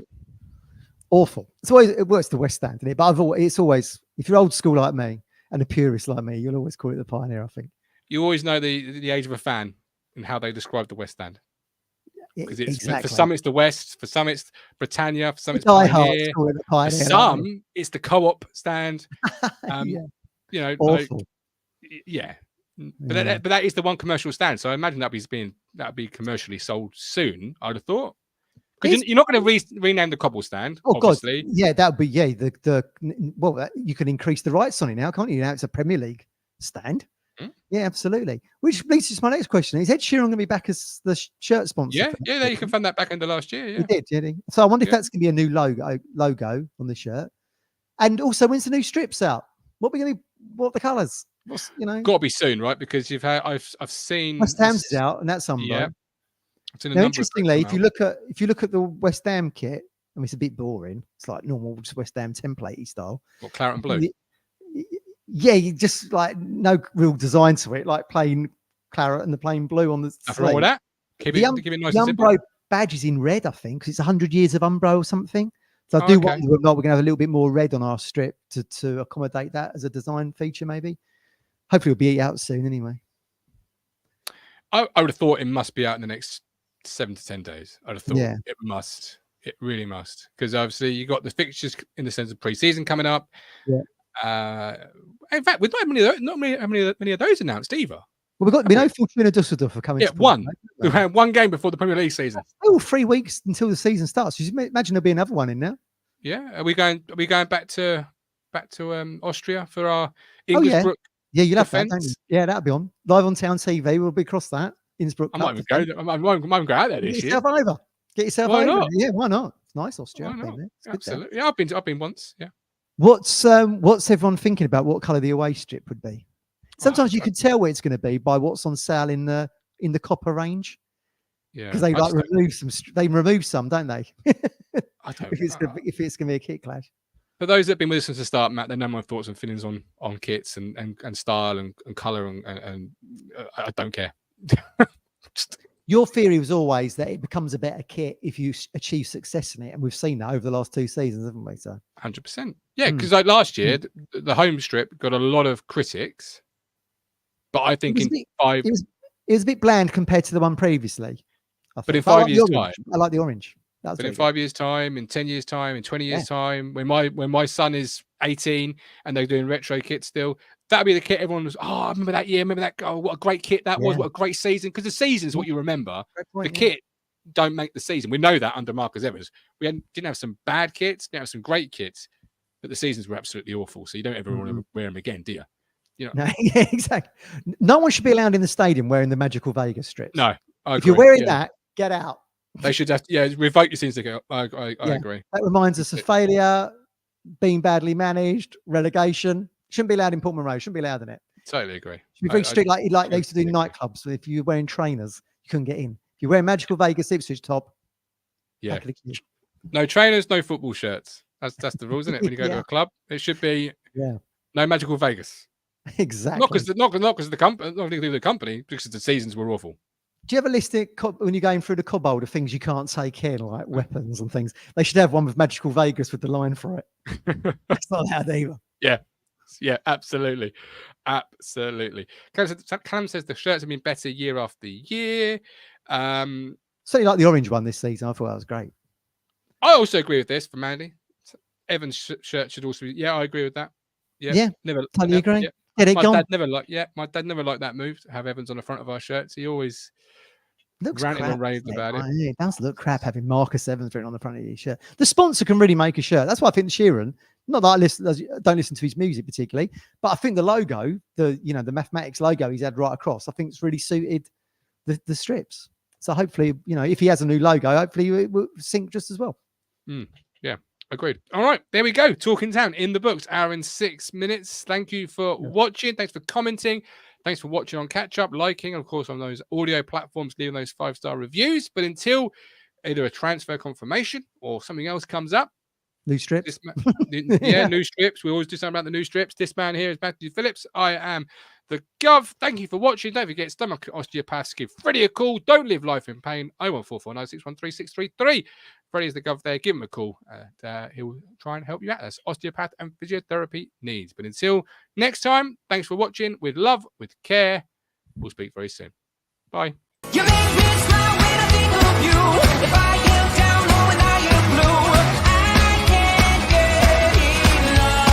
Speaker 2: Awful. It's always the West Stand, isn't it? But it's always, if you're old school like me and a purist like me, you'll always call it the Pioneer, I think.
Speaker 1: You always know the age of a fan and how they describe the West Stand. Because
Speaker 2: Exactly.
Speaker 1: For some it's the West, for some it's Britannia, for some it's Pioneer. For some it's the Co-op stand. You know,
Speaker 2: awful.
Speaker 1: But that is the one commercial stand. So I imagine that'd be commercially sold soon, I'd have thought. Because you're not going to rename the Cobble stand, obviously.
Speaker 2: God. Yeah, that would be you can increase the rights on it now, can't you? Now it's a Premier League stand. Yeah, absolutely. Which leads to my next question: is Ed Sheeran going to be back as the shirt sponsor?
Speaker 1: Yeah, you can fund that back in the last year. Yeah,
Speaker 2: he did. So I wonder if that's going to be a new logo on the shirt. And also, when's the new strips out? What are the colours?
Speaker 1: Got to be soon, right? Because I've seen
Speaker 2: West Ham's is out, and that's Umbro.
Speaker 1: Yeah.
Speaker 2: Now, interestingly, if you look at the West Ham kit, I mean, it's a bit boring. It's like normal just West Ham template style.
Speaker 1: What, claret and blue?
Speaker 2: Yeah, you just like no real design to it, like plain claret and the plain blue on the sleeve.
Speaker 1: Nothing wrong with that. Keep it nice and simple.
Speaker 2: Umbro badge is in red, I think, because it's 100 years of Umbro or something. So I do wonder whether or not we're going to have a little bit more red on our strip to accommodate that as a design feature, maybe. Hopefully, it'll be out soon anyway.
Speaker 1: I would have thought it must be out in the next 7 to 10 days. I'd have thought it must. It really must. Because obviously, you got the fixtures in the sense of pre-season coming up.
Speaker 2: Yeah.
Speaker 1: In fact, with not many of those announced either.
Speaker 2: Well, we know Fortuna Düsseldorf are coming.
Speaker 1: Yeah, one. We had one game before the Premier League season.
Speaker 2: Oh, 3 weeks until the season starts. You imagine there'll be another one in now.
Speaker 1: Yeah. Are we going back to Austria for our Innsbruck?
Speaker 2: Yeah, you'll have that, don't you? Yeah, that'll be on live on Town TV. We'll be across that Innsbruck.
Speaker 1: I might even go out there this year.
Speaker 2: Get yourself over. Not? Yeah, why not? It's nice, Austria.
Speaker 1: Absolutely. Yeah, I've been once. Yeah.
Speaker 2: What's everyone thinking about what colour the away strip would be? Sometimes you can tell where it's going to be by what's on sale in the copper range. Yeah, because they remove some, don't they?
Speaker 1: I don't.
Speaker 2: if it's going to be a kit clash.
Speaker 1: For those that have been with us since the start, Matt, they know my thoughts and feelings on kits and style and colour and I don't care.
Speaker 2: Your theory was always that it becomes a better kit if you achieve success in it, and we've seen that over the last 2 seasons, haven't we? So
Speaker 1: 100%. Yeah, because like last year, the home strip got a lot of critics, but I think it
Speaker 2: was a bit bland compared to the one previously.
Speaker 1: But in 5 years' time,
Speaker 2: I like the orange.
Speaker 1: But in 5 years' time, in 10 years' time, in 20 years' time, when my son is 18 and they're doing retro kits still, that'd be the kit everyone was, oh, I remember that year, remember that, oh, what a great kit that was, what a great season. Because the season is what you remember. The kit don't make the season. We know that under Marcus Evans. We didn't have some bad kits, didn't have some great kits, but the seasons were absolutely awful. So you don't ever want to wear them again, do you? You know?
Speaker 2: No, yeah, exactly. No one should be allowed in the stadium wearing the Magical Vegas strips.
Speaker 1: No,
Speaker 2: if you're wearing that, get out.
Speaker 1: They should have, revoke your season ticket. I agree.
Speaker 2: That reminds us of failure, being badly managed, relegation. Shouldn't be allowed in Portman Road. Shouldn't be allowed in it.
Speaker 1: Totally agree.
Speaker 2: Should be very strict, like they used to do in nightclubs. If you're wearing trainers, you couldn't get in. If you wear Magical Vegas Ipswich top,
Speaker 1: no trainers, no football shirts. That's the rules, isn't it? When you go to a club, it should be no Magical Vegas.
Speaker 2: Exactly.
Speaker 1: Not because of the company, not because of the company, because the seasons were awful.
Speaker 2: Do you ever list it when you're going through the cobalt of things you can't take in, like weapons and things? They should have one with Magical Vegas with the line for it. That's not allowed either.
Speaker 1: Yeah, absolutely. Callum says the shirts have been better year after year.
Speaker 2: So you like the orange one this season? I thought that was great.
Speaker 1: I also agree with this for Mandy. Evans' shirt should also be. Yeah, I agree with that. Yeah,
Speaker 2: totally agree.
Speaker 1: Yeah.
Speaker 2: Get it
Speaker 1: my
Speaker 2: gone.
Speaker 1: dad never liked that move to have Evans on the front of our shirts. He always ranted and raved about it.
Speaker 2: It does look crap having Marcus Evans written on the front of your shirt. The sponsor can really make a shirt. That's why I think Sheeran, not that I don't listen to his music particularly, but I think the logo, the mathematics logo he's had right across, I think it's really suited the strips. So hopefully, if he has a new logo, hopefully it will sync just as well.
Speaker 1: Yeah, agreed. All right, there we go. Talking Town in the books, hour and 6 minutes. Thank you for watching. Thanks for commenting. Thanks for watching on Catch Up, liking, of course, on those audio platforms, leaving those 5-star reviews. But until either a transfer confirmation or something else comes up,
Speaker 2: new strips.
Speaker 1: New strips. We always do something about the new strips. This man here is Matthew Phillips. I am the Gov. Thank you for watching. Don't forget, Stowmarket Osteopaths. Give Freddie a call. Don't live life in pain. 01449613633. Freddie's the Gov there. Give him a call. He'll try and help you out. That's osteopath and physiotherapy needs. But until next time, thanks for watching. With love, with care. We'll speak very soon. Bye.
Speaker 3: You make me smile when I think of you. If I am down or when I am blue, I can't get enough.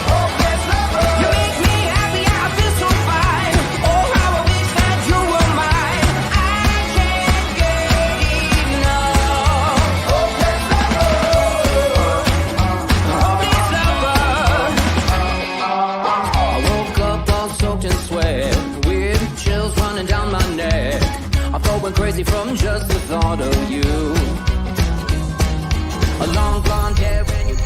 Speaker 3: Oh, yes, lover. You make me happy, I feel so fine. Oh, how I wish that you were mine. I can't get enough. Oh, yes, lover. I woke up all soaked in sweat, with chills running down my neck. I felt went crazy from just the thought of you. A long blonde hair when you